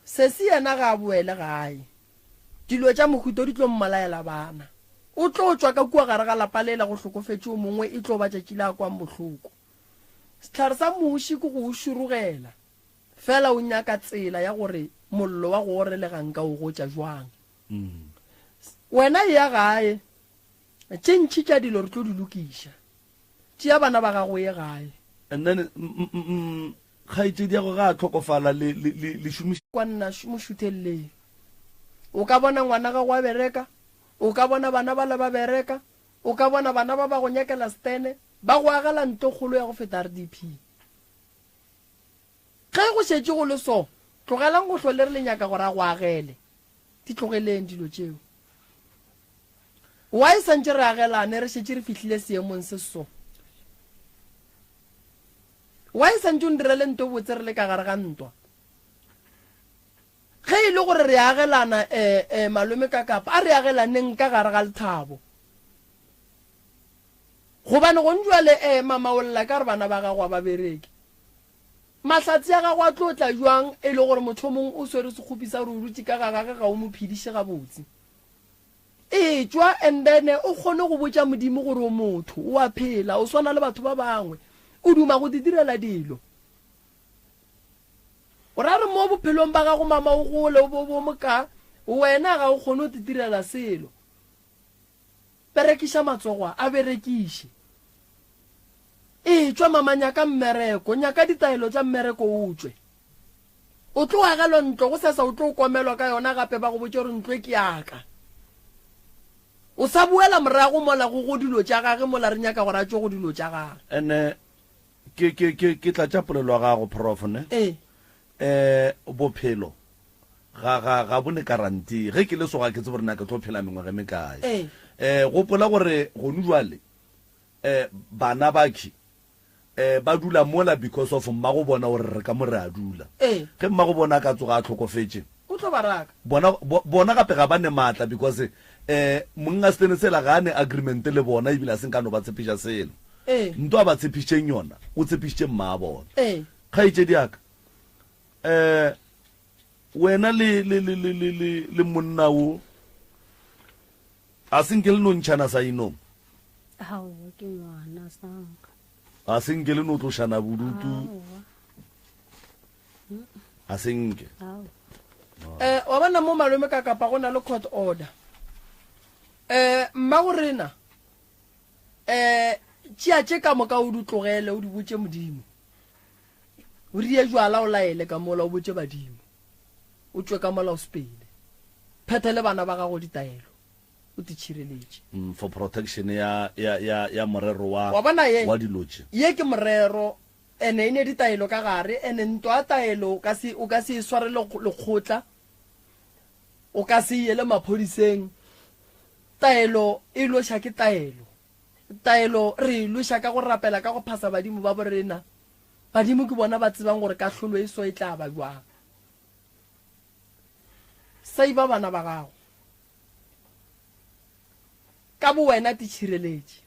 sesi yena ga a boele gae dilo tša mohuto di tlo mmalaela bana o tlo tswa ka kua gare ga lapalela go hlokofetše o mongwe e tlo ba tšatši la kwang bohloko sehlare sa moši ko go o šurugela fela o nyaka tsela ya gore mollo wa go orelegang ka o gotša jwang wena ya gae tše ntšhi tša dilo re tlo di lokiša tšea bana ba gago ye gae and then kgaetšedi ya go ga a tlhokofala le šomiša kwa nna mošutheleleng o ka bona ngwana ga go a bereka o ka bona bana ba le ba bereka o ka bona bana ba ba go nyakela stene ba go agela nto kgolo ya go feta RDP ge go šetše go le so tlogelang go hlole re le nyaka gore a go agele di tlogeleng dilo tšeo wa e santše re agelane re šetše re fihlile seemong se so wa e santše o ndirele nto botse re le ka gare ga ntwa ge e le gore re agelana malome ka kapa a re agelaneng ka gare ga lethabo gobane go njwale mamaolela ka re bana ba gago a ba bereke mahlatsi a gago a tlo tla jwang e le gore motho mongwe o swere sekgopisa re o rutse ka gagage ga o mo phediše gabotse e tswa and then o kgone go botša modimo gore o motho o a phela o swana le batho ba bangwe o duma go di direla dilo o ra re mo bophelong ba gago mama o gole o bo moka wena ga o kgone o titirela selo berekisha matsogo a berekishe tswa mama nyaka mmereko nyaka ditaelo tsa mmereko o tswe o tlo aga lo ntlo go sesa o tlo komelwa ka yona gape ba go botse re ntlo ke yaka o sa buela morago mola go dilo tša gage mola re nyaka gore a tšwe go dilo tša gage ene ke tla tša polelo ya gago prof ne bophelo ga bone karanti ge ke le soga ke tse borena ke tlo phela mengwe ge mekae gopola gore gonu jwale bana baki ba dula mola because of mma go bona gore re ka mo re a dula ge mma go bona ka tsoga a tlhokofetse o tlo baraka bona gape ga ba ne matla because monga stene sela ga ne agreement le bona ebile a seng ka no ba tshepisha selo nto a ba tshepišeng yona o tshepišitše mma a bona kgaitše diaka wena le monna o a senke le no ntšhana sa inom ke ngwana sanka a senke le no tlošana bodutu a senke wa bona mo malome ka kapa go na le court order mma go rena tšea ka moka o di tlogele o di botse modimo o rie jwala o laele ka mola o botse badimo o tswe ka mola o sepele phethele bana ba gago ditaelo o di tšhireletše for protection ya morero wa bona wa dilotše ye ke morero ene ine ditaelo ka gare ene ntwa a taelo o ka se sware lekgotla o ka se yele maphodiseng taelo e loša ke taelo re loša ka go rapela ka go phasa badimo ba borena badimo ke bona ba tsebang gore ka hlolo e so e tla ba jwang saiba bana ba gago ka bo wena di tšhireletše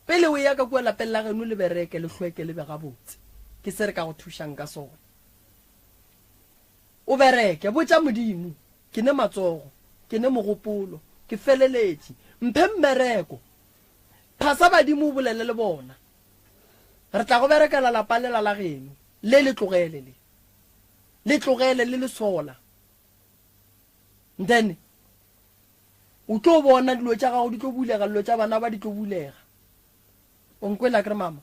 pele o ya ka kua lapeng la geno le bereke le hlweke le be gabotse ke se re ka go thušang ka sona o bereke botša modimo ke ne matsogo ke ne mogopolo ke feleletše mphe mmereko phasa badimo o bolele le bona re tla go berekela lapa lela la geno le tlogele le lesola then o tlo bona dilo tša gago di tlo bulega dilo tša bana ba di tlo bulega o nkwela kere mama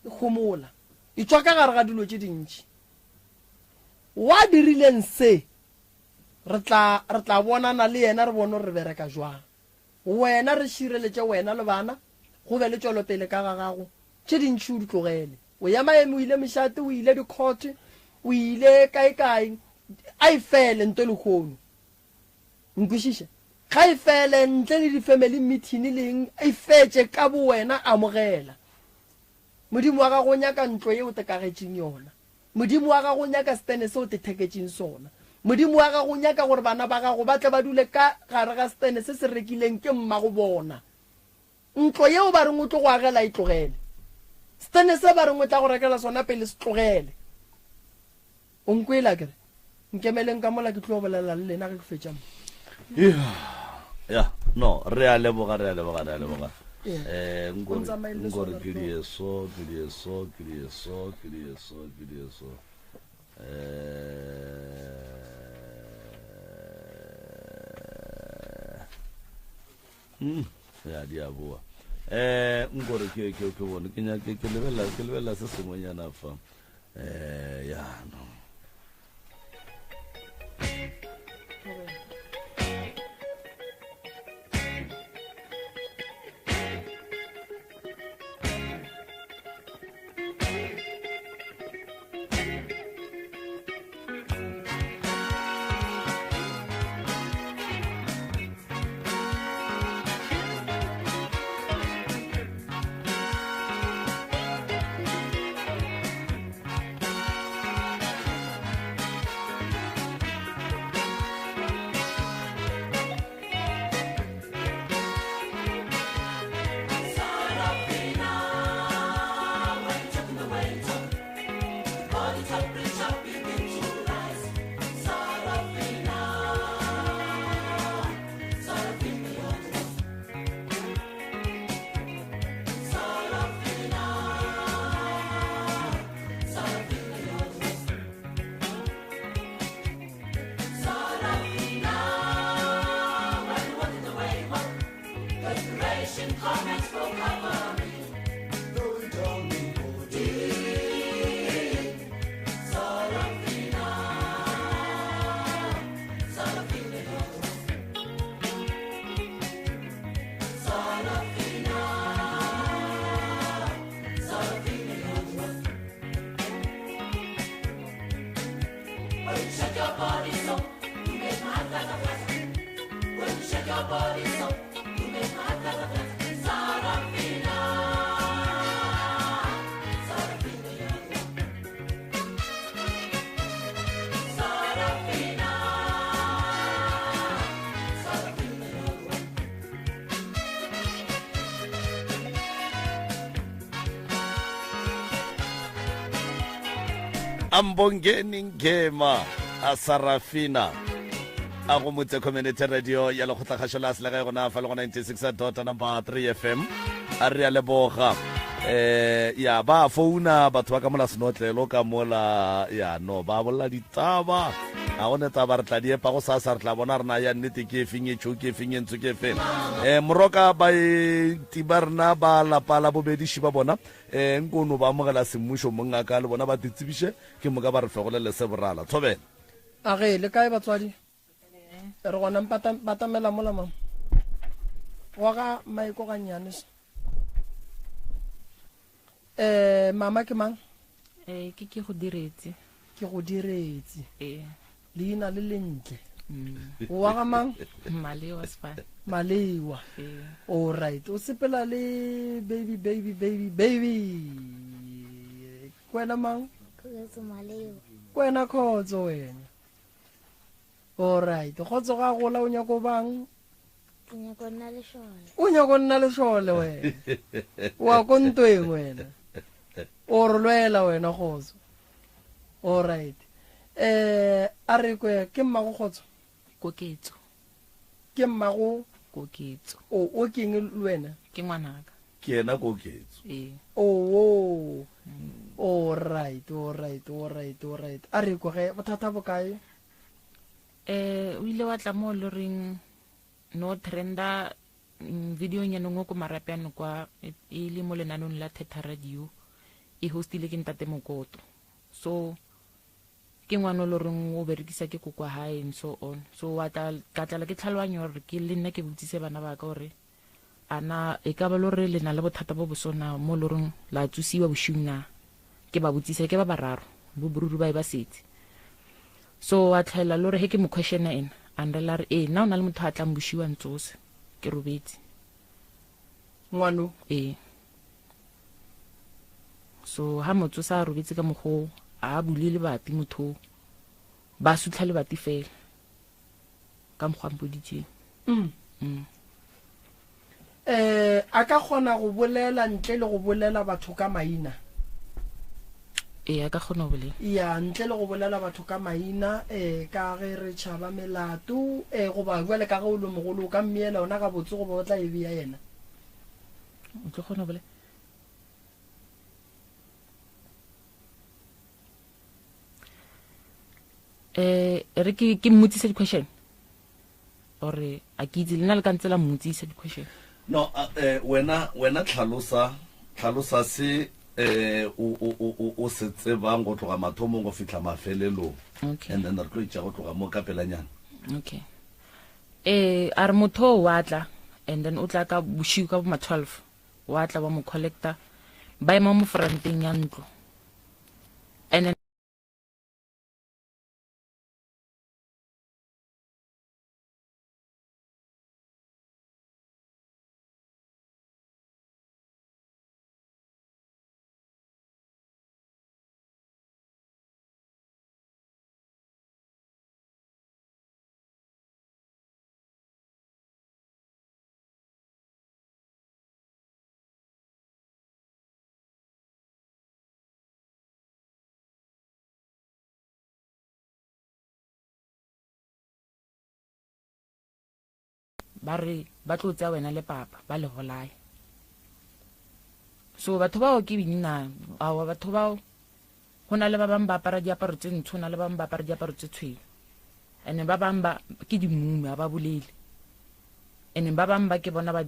e kgomola e tswa ka gare ga dilo tše dintši wa dirileng se re tla bonana le yena re bone re bereka jwang wena re šireletše wena le bana go be le tšwelopele ka ga gago tše dintši o di tlogele o ya maemo o ile mešate o ile dikhote o ile kae a e fele nto le kgono nkwešiša ga e fele ntle le di-family meeting leng a e fetše ka bo wena amogela modimo wa gago nyaka ntlo ye o tekagetšeng yona modimo wa gago nyaka stene se o tetheketšeng sona modimo wa gago nyaka gore bana ba gago ba tle ba dule ka gare ga stene se se rekileng ke mma go bona ntlo yeo ba reng o tlo go agela e tlogele stene se ba reng o tla go rekela sona pele se tlogele o nkwela kere nkemeleng ka mola ke tlo bolela le lena ge ke fetša mo ya no re a leboga nkore ke dieso ya di a boa nkore ke bone ke lebella se sengwenyana fa ya no Ambongeni Ngema a Sarafina a go motse community radio ya le khotlagasho la sele ga gona fa le go 96.3 FM a re ya leboga ya ba founa batho ba ka mola senotlelo ka mola ya no ba bolla ditaba a gone taba re tla di epa go sa re tla bona rena ya nnete ke efeng e tšho ke efeng e ntso ke efeng moroka ba tiba rena ba lapa la bobediši ba bona nkono ba amogela semmušo monga ka le bona ba titsebiše ke moka ba re fegolele se borala thobela a ge le kae batswadi re gona batamela mola mama wa ga maiko ga nyane mama ke mang ke go diretse leina le lentle wa ga mang Malewa spa Malewa all right o sepela le baby kwena mang kwena khotso wena all right khotso ga gola o nyako bang o nyako nna le shole wena wa kontweng wena o rolwela wena khotso all right a re kwe ke mmago khotso koketso ke mmago koketso o keng le wena ke ngwanaka ke ena koketso oh all right a re kwe ge bothata bokae o ile wa tla mo le reng no trenda video nya no go marapiano kwa e le mo lenanong la Theta Radio e hostile ke ntate Mokoto so ke ngwana lo reng o berekisa ke kokwa hae and so on so wa tla ke tlhalwanyo re ke le nna ke botsise bana ba ka gore ana e ka ba lo re lena le bothata bo bosona mo lo reng la tsusiwa boshuna ke ba botsise ke ba bararo bo bururu ba e ba setse so wa tlhela lo re he ke mo question ena andela re na ona le motho a tlang boshiwa ntsose ke robetse ngwano so ha motho sa robetse ka mogo a bulile bati motho ba sutlha le bati fela ka mogwampoditseng a ka gona go bolela ntle le go bolela batho ka maina a ka gona go bolela ya ntle le go bolela batho ka maina ka ge re tšhaba melato go ba jwale ka ge o le mogolo ka mmiela ona ka botse go ba o tla e bea yena o tlo gona go bolela re ke mmutsise di question ore a ke itse lena le ka ntse la mmutsise di question no wena tlhalosa se o se tsebang go tloga mathomong go fitla mafelelong and then re tlo itša go tloga mo kapelanyana okay a re motho wa tla and then o tla ka boshiu ka bo ma 12 wa tla ba mo collector ba ema mo fronteng ya ntlo and then ba re ba tlotsa wena le papa ba le holae so batho bao ke binna awa batho bao hona le ba bang ba apara diaparo tse ntsho na le ba bang ba apara diaparo tse tshweu ene ba bang ba ke dimume ba bolele ene ba bang ba ke bona ba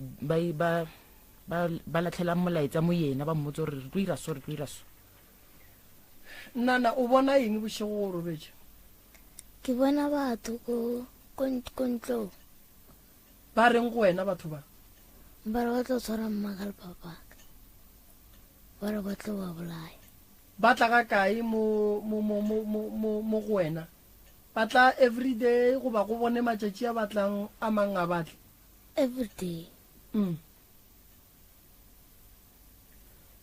latlhelang molaetsa mo yena ba mmotse gore re tlo ira so Nana o bona eng bošego go robetse? Ke bona batho ko ntlo. Ba reng go wena batho ba? Ba re ba tlo tshwara mma ka le papa. Ba re ba tlo ba bolaya. Ba tla ka kae mo go wena? Ba tla everyday go ba go bone matšatši a batlang a mang a batle? Everyday.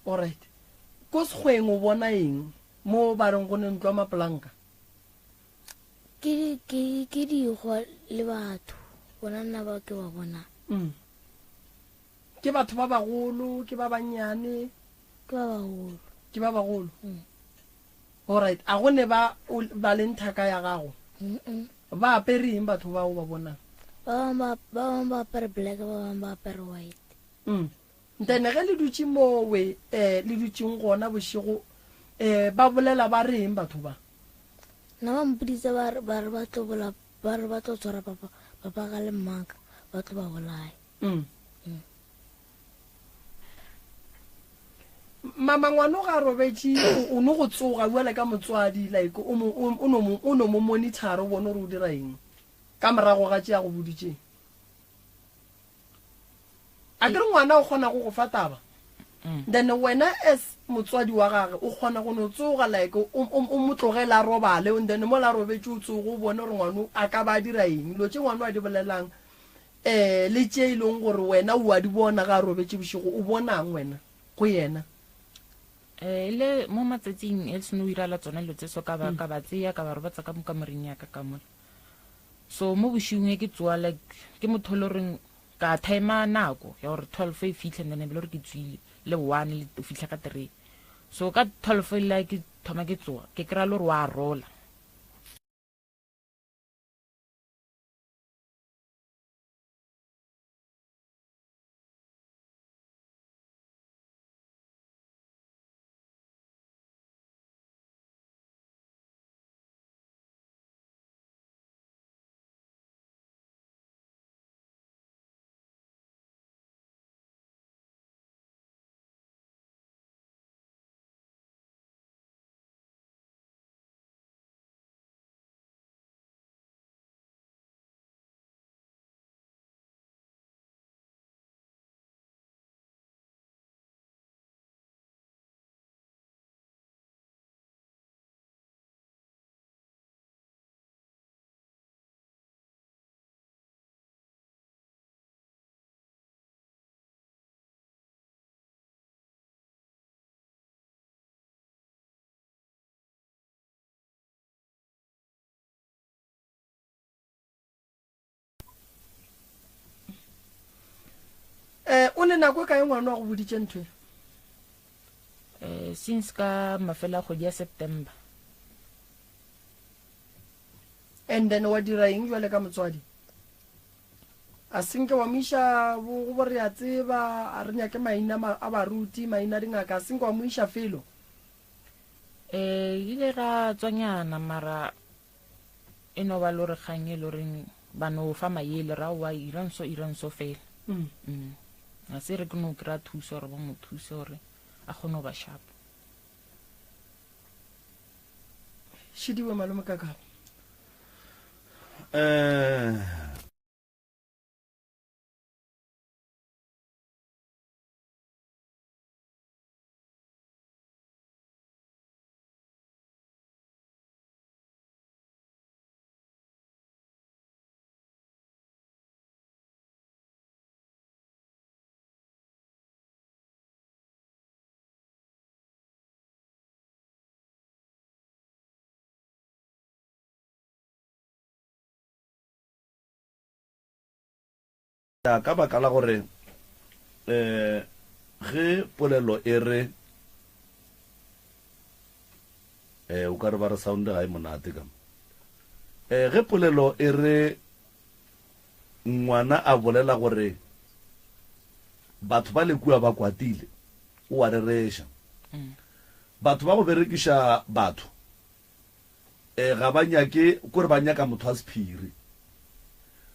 Alright. Ko segweng o bona eng mo ba reng go ne ntlo a mapolanka? Ke digwa le batho. Bona nna ba ke ba bona. Ke batho ba bagolo, ke ba banyane? Ke ba bagolo. Ke ba bagolo? Alright. A go ne ba le nthaka ya gago? Ba apereng batho ba o ba bonang? Ba apere black, ba bang ba apere white. Ntene ge le dutse mo we le dutseng gona bošego ba bolela ba reng batho ba? Na ba mpoditse ba re ba tlo tshwara papa ka le mmaka ba tlo ba bolaya. Mama ngwana ga robetse o no go tsoga buela ka motswadi like o no mo monitor o bona re o dira eng ka morago ga tšea go boditse? A ke re ngwana o kgona go fa taba? Then wena as motswadi wa gagwe o kgona go no tsoga like o motlogela robale and then mo la robetse o tsoga o bone gore ngwana a ka ba dira eng lo tše ngwana wa di bolelang le tše ileng gore wena o a di bona ga robetse bošego o bonang wena go yena? Le mo matsatsing e seno irala tsona lo tse so ka ba tseya ka ba re batsa ka mokamoreng ya ka mo. So mo bošing ke tsoa like ke motholo reng ka time nako ya gore 12 e fitlhe nne le re ke tswile le 1 le o fitlha ka 3. So ka 12 le ke thoma ke tsoa ke kra le re wa rola. O le nako ka ngwana wa go boditse ntwe? Since ka mafela go ya September. And then wa dira eng jwale ka motswadi? A senke wa moisha go re a tseba a re nyake maina a baruti maina dingaka a senke wa moisha felo? Ile ra tswanyana mara eno ba lo re kganye lo reng ba no fa maele ra wa iran so fela. A se re no kra thuso re ba mo thuso re a gone ba sharp. Shidiwe malome kaka. Ka baka la gore ge polelo e re o ka re ba re sound ga e monate ka ge polelo e re ngwana a bolela gore batho ba le kua ba kwatile o a reresha batho ba go berekiša batho ga ba nyake kore ba nyaka motho a sephiri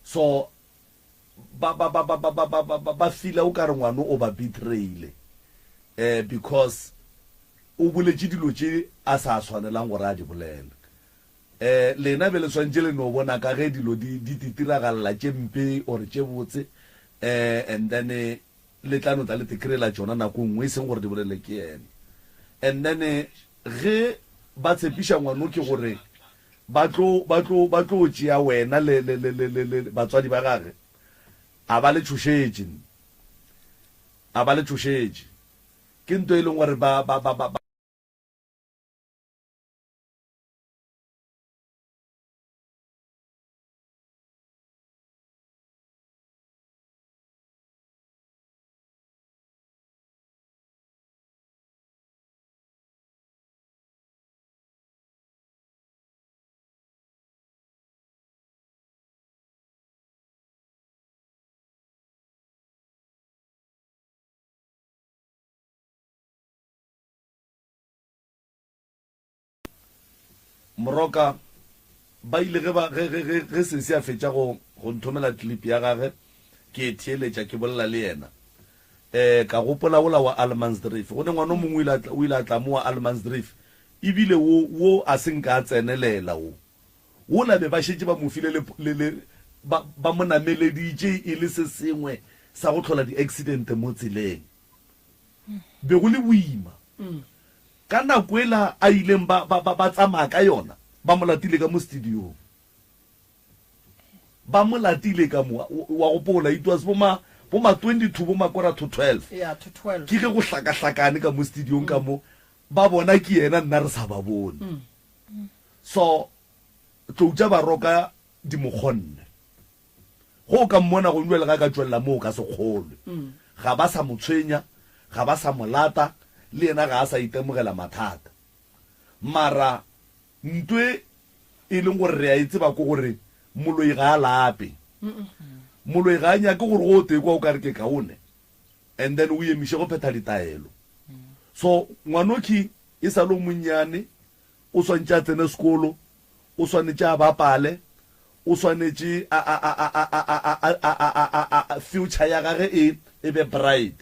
so ba fila o ka re ngwana o ba betrayile because o boletse dilo tše a sa tshwanelang gore a di bolele lena be le tshwantse le no bona ka ge dilo di titiragalela tše mpe ore tše botse and then le tla no tla le tikrela tsona nako nngwe e seng gore di bolele ke ene and then ge ba tshepiša ngwano ke gore ba tlo tšea wena le batswadi ba gage a ba le tshošetše ke nto e leng gore ba moroka ba ile ge se a fetša go nthomela clip ya gage ke theeletša ke bolela le yena ka gopola ola wa Allemansdrift go ne ngwana mongwe o ile a tla mo wa Allemansdrift ebile wo a seng ka tsenelela wo la be ba šetse ba mo file ba mo nameleditše e le se sengwe sa go tlhola di-accident mo tseleng be go le boima ka nako ela a ileng ba tsamaya ka yona ba mo latile ka mo studio ba mo latile ka mo wa gopola it was bo ma 22 bo ma kora to 12 ke ge go hlakahlakane ka mo studio ka mo ba bona ke yena nna re sa ba bone so tloutša ba roka di mo kgonne go ka mmona go nwele ga ka tswella mo ka se kgolwe ga ba sa mo tshwenya ga ba sa mo lata le yena ga a sa itemogela mathata mara ntwe e leng gore re a itse ba ko gore moloi ga a lape moloi ga a nyake gore go tekwa o ka re ke kaone and then o emiše go phetha ditaelo so ngwanoki e sa lo monnyane o swantse a tsene sekolo o swanetse a bapale o swanetse future ya gage e be bright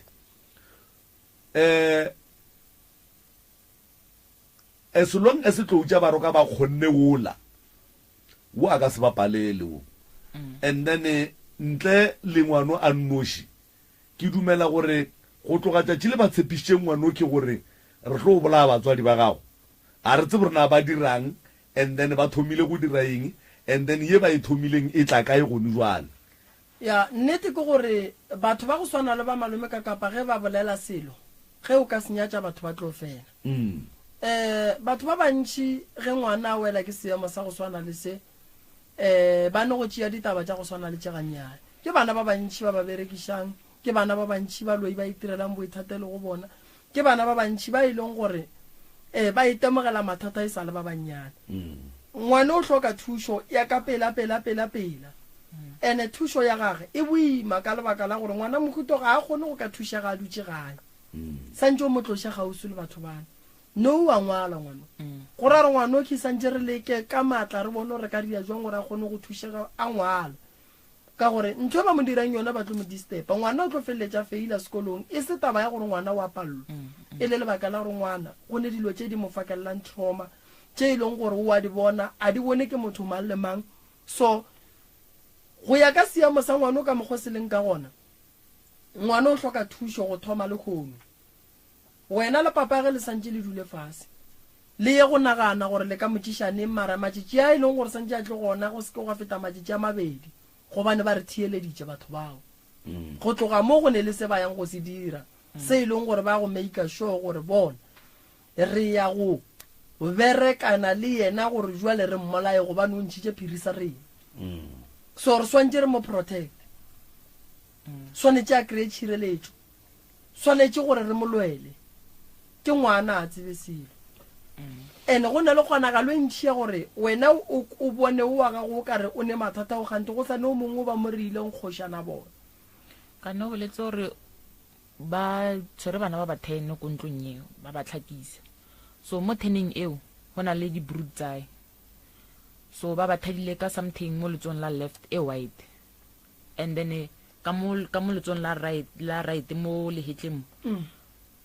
as long as it tloutša baroka ba kgonne wola wo a ka se bapalele wo and then ntle le ngwano a nnoši ke dumela gore go tloga tšatši le ba tshepišitše ngwano ke gore re tlo bolaya batswadi ba gago a re tsebe rena ba dirang and then ba thomile go dira eng and then ye ba e thomileng e tla kae gone jwale ya nnete ke gore batho ba go swana le ba malome ka kapa ge ba bolela selo ge o ka senyatša batho ba tlo fela batho ba bantši ge ngwana a wela ke seemo sa go swana le se ba ne go tšea ditaba tša go swana le tšegannyane ke bana ba bantši ba ba berekišang ke bana ba bantši ba loi ba itirelang boithatelo go bona ke bana ba bantši ba e leng gore ba itemogela mathata e sa le ba bannyane ngwana o hloka thušo ya ka pela ene thušo ya gage e boima ka lebaka la gore ngwana mohuto ga a kgone go ka thušega a dutše gae santse o motloša gausi le batho bana no wa ngwala ngwana go ra re ngwana o ke santse re leke ka maatla re bone re ka dia jwang gore a kgone go thušega a ngwala ka gore ntho ba mo dirang yona ba tlo mo distepa ngwana o tlo feleletša feila sekolong e se taba ya gore ngwana wa pallo e le lebaka la gore ngwana go ne dilo tše di mo fakelelang trauma tše e leng gore o a di bona a di bone ke motho mang le mang so go ya ka seemo sa ngwana o ka mokgwa se leng ka gona ngwana o hloka thušo go thoma le kgono wena le papa ge le santse le dule fase le ye go nagana gore le ka motšišaneng mara matšitši a e leng gore santse a tle gona go seke go feta matšitši a mabedi gobane ba re thieleditše batho bao go tloga mo go ne le se ba yang go se dira se e leng gore ba go make sure gore bona re ya go berekana le yena gore jwale re mmolaye gobane o ntšhitše phiri sa rena so re swantse re mo protect swanetse a kry-e tšhireletšo swanetse gore re mo lwele ke ngwana a tsebe selo ene go na le kgonagalo e ntšhia gore wena o bone o wa gago o ka re o ne mathata o gante go sane o mongwe o ba mo re ileng kgošana bona ka no boletse gore ba tshwere bana ba ba 10 ko ntlong eo ba ba tlhakisa so mo 10eng eo go na le di-brood tsae so ba ba thadile ka something mo letsong la left e white and then ka mo letsong la right mo lehetleng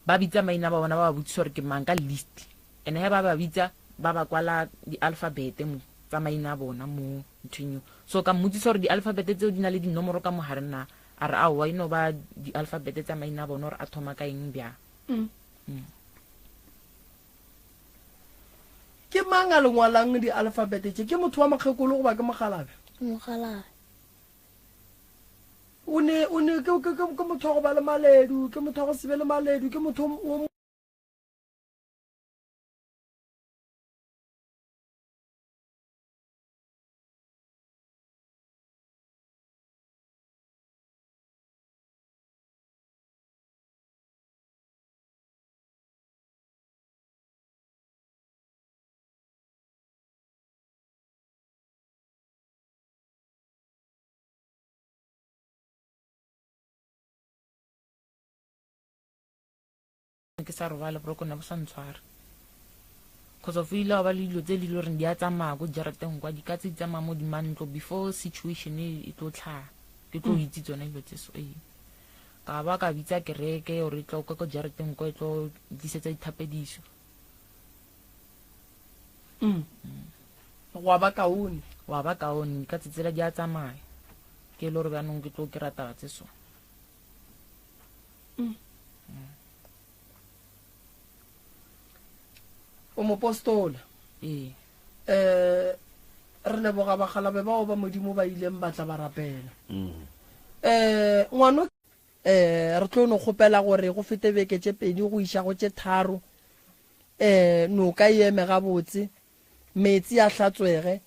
ba bitsa maina ba bona ba ba botsa gore ke mang ka list ene he ba bitsa ba ba kwala di-alphabet mo tsa maina bona mo ntšhinyo so ka mmotsisa gore di-alphabet tseo di na le dinomoro ka mogare na a re aowa ino ba di-alphabet tsa maina bona gore a thoma ka eng bja ke mang a lengwalang di-alphabet tse ke motho wa makgekolo go ba ke mogalabe mogalabe o ne ke motho wa go ba le maledu ke motho wa go sebe le maledu ke motho ke sa robala bro kona bo sa ntshwara because of ile ba le dilo tse di loreng di a tsamaya go jarateng kwa di ka tse tsamaya mo dimantlo before situation e tlo tlha ke tlo itse tsone dilo tse so ka ba ka bitsa kereke o re tlo go jarateng kwa tlo disetsa dithapediso wa ba kaone ka tsetsela di a tsamaya ke lore ba nong ke tlo ke rata tse so o mopostola re leboga bagalabe bao ba modimo ba ileng batla ba rapela ngwano re tlo no kgopela gore go fete beke tše pedi go iša go tše tharo noka e eme gabotse metsi a hlatswege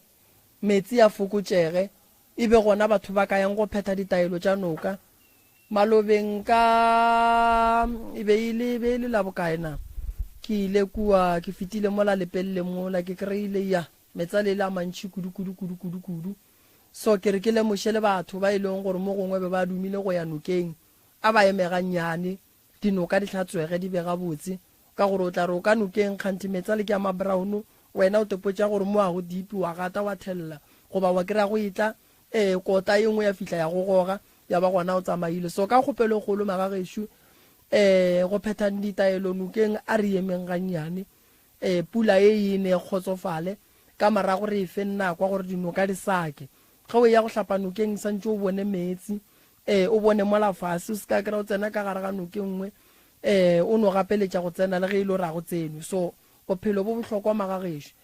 metsi a fokotšege e be gona batho ba ka yang go phetha ditaelo tša noka malobeng ka e be ile la bokae na ke ile kua ke fitile mola lepelle mola ke kreile ya metsa le la mantši kudu so ke re ke le mošele batho ba ileng gore mo gongwe ba dumile go ya nokeng a ba emeganyane dinoka di hlatswege di be gabotse ka gore o tla re o ka nokeng kganti metsa le ke a mabrown wena o tepotša gore mo a go dipi wa gata wa thelela goba wa kry-a go etla kota e nngwe ya fihla ya go goga ya ba gona o tsamaile so ka kgopelo kgolo magagešo go phethang ditaelo nokeng a re emeng gannyane pula e ne kgotsofale ka marago re e fe nna kwa gore dinoka di sake ge o ya go hlapa nokeng santse o bone metsi o bone mola fase o se ka kry-a o tsena ka gare ga nokeng nngwe o no gapeletša go tsena le ge e le ra go tsenwe so bophelo bo bohlokwa magagešo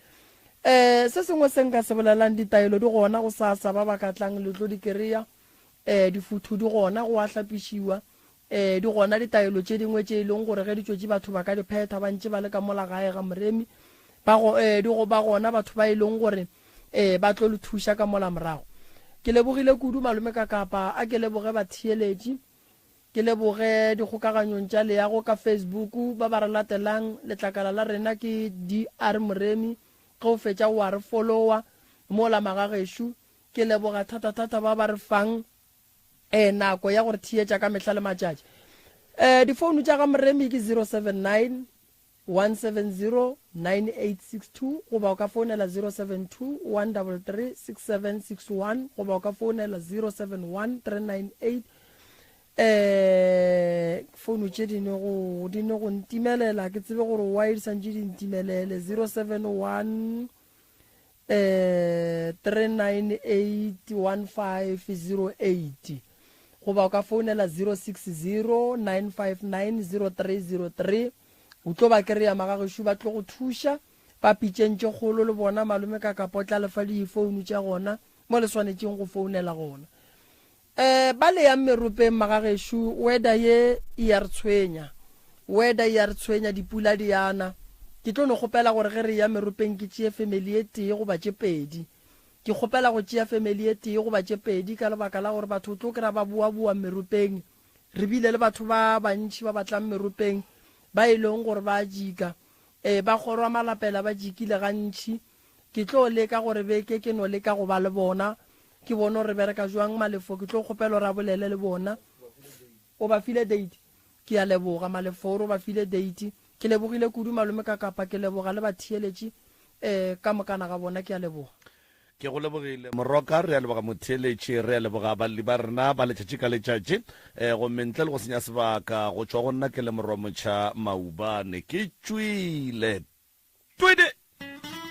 se sengwe se nka se bolelang ditaelo di gona go sasa ba ba katlang le tlo di kereya difuthu di gona go a hlapišiwa di gona ditaelo tše dingwe tše e leng gore ge ditšotši batho ba ka di phetha ba ntše ba le ka mola gae ga moremi di go ba gona batho ba e leng gore ba tlo le thuša ka mola morago ke lebogile kudu malome ka kapa a ke leboge batheeletši ke leboge dikgokaganyong tša leago ka Facebook ba ba re latelang letlakala la rena ke DR Moremi ge o fetša o a re followa mola magagešo ke leboga thata ba ba re fang nako ya gore thietša ka mehla le matšatši difounu tša ga Moremi ke 079 170 9862 goba o ka founela 072 133 6761 goba o ka founela 071 398 founu tše di ne go ntimelela ke tsebe gore wide santše di ntimelele 071 398 1508 goba o ka founela 060 959 0303 o tlo ba kereya magagešo ba tlo go thuša ba pitšentše kgolo le bona malome ka kapotla lefa difounu tša gona mo le swanetšeng go founela gona ba le ya meropeng magagešo weda ye ya re tshwenya dipula di yana ke tlo no kgopela gore ge re ya meropeng ke tšea family e tee goba tše pedi ke kgopela go tšea family e tee goba tše pedi ka lebaka la gore batho o tlo kry-a ba boa meropeng re bile le batho ba bantši ba batlang meropeng ba e leng gore ba jika ba kgorwa malapela ba jikile gantši ke tlo leka gore beke ke no leka go ba le bona ke bone gore bereka jwang malefo ke tlo kgopela ra bolele le bona o ba file date ke ya leboga malefo o ba file date ke lebogile kudu malome ka kapa ke leboga le batheeletši ka mokana ga bona ke ya leboga ke go lebogile Moroka, re a leboga motheletši, re a leboga balli ba rena ba letšatši ka letšatši go mentle le go senya sebaka go tšwa go nna ke le Morwa Motšha Maubane ke tšwile twede.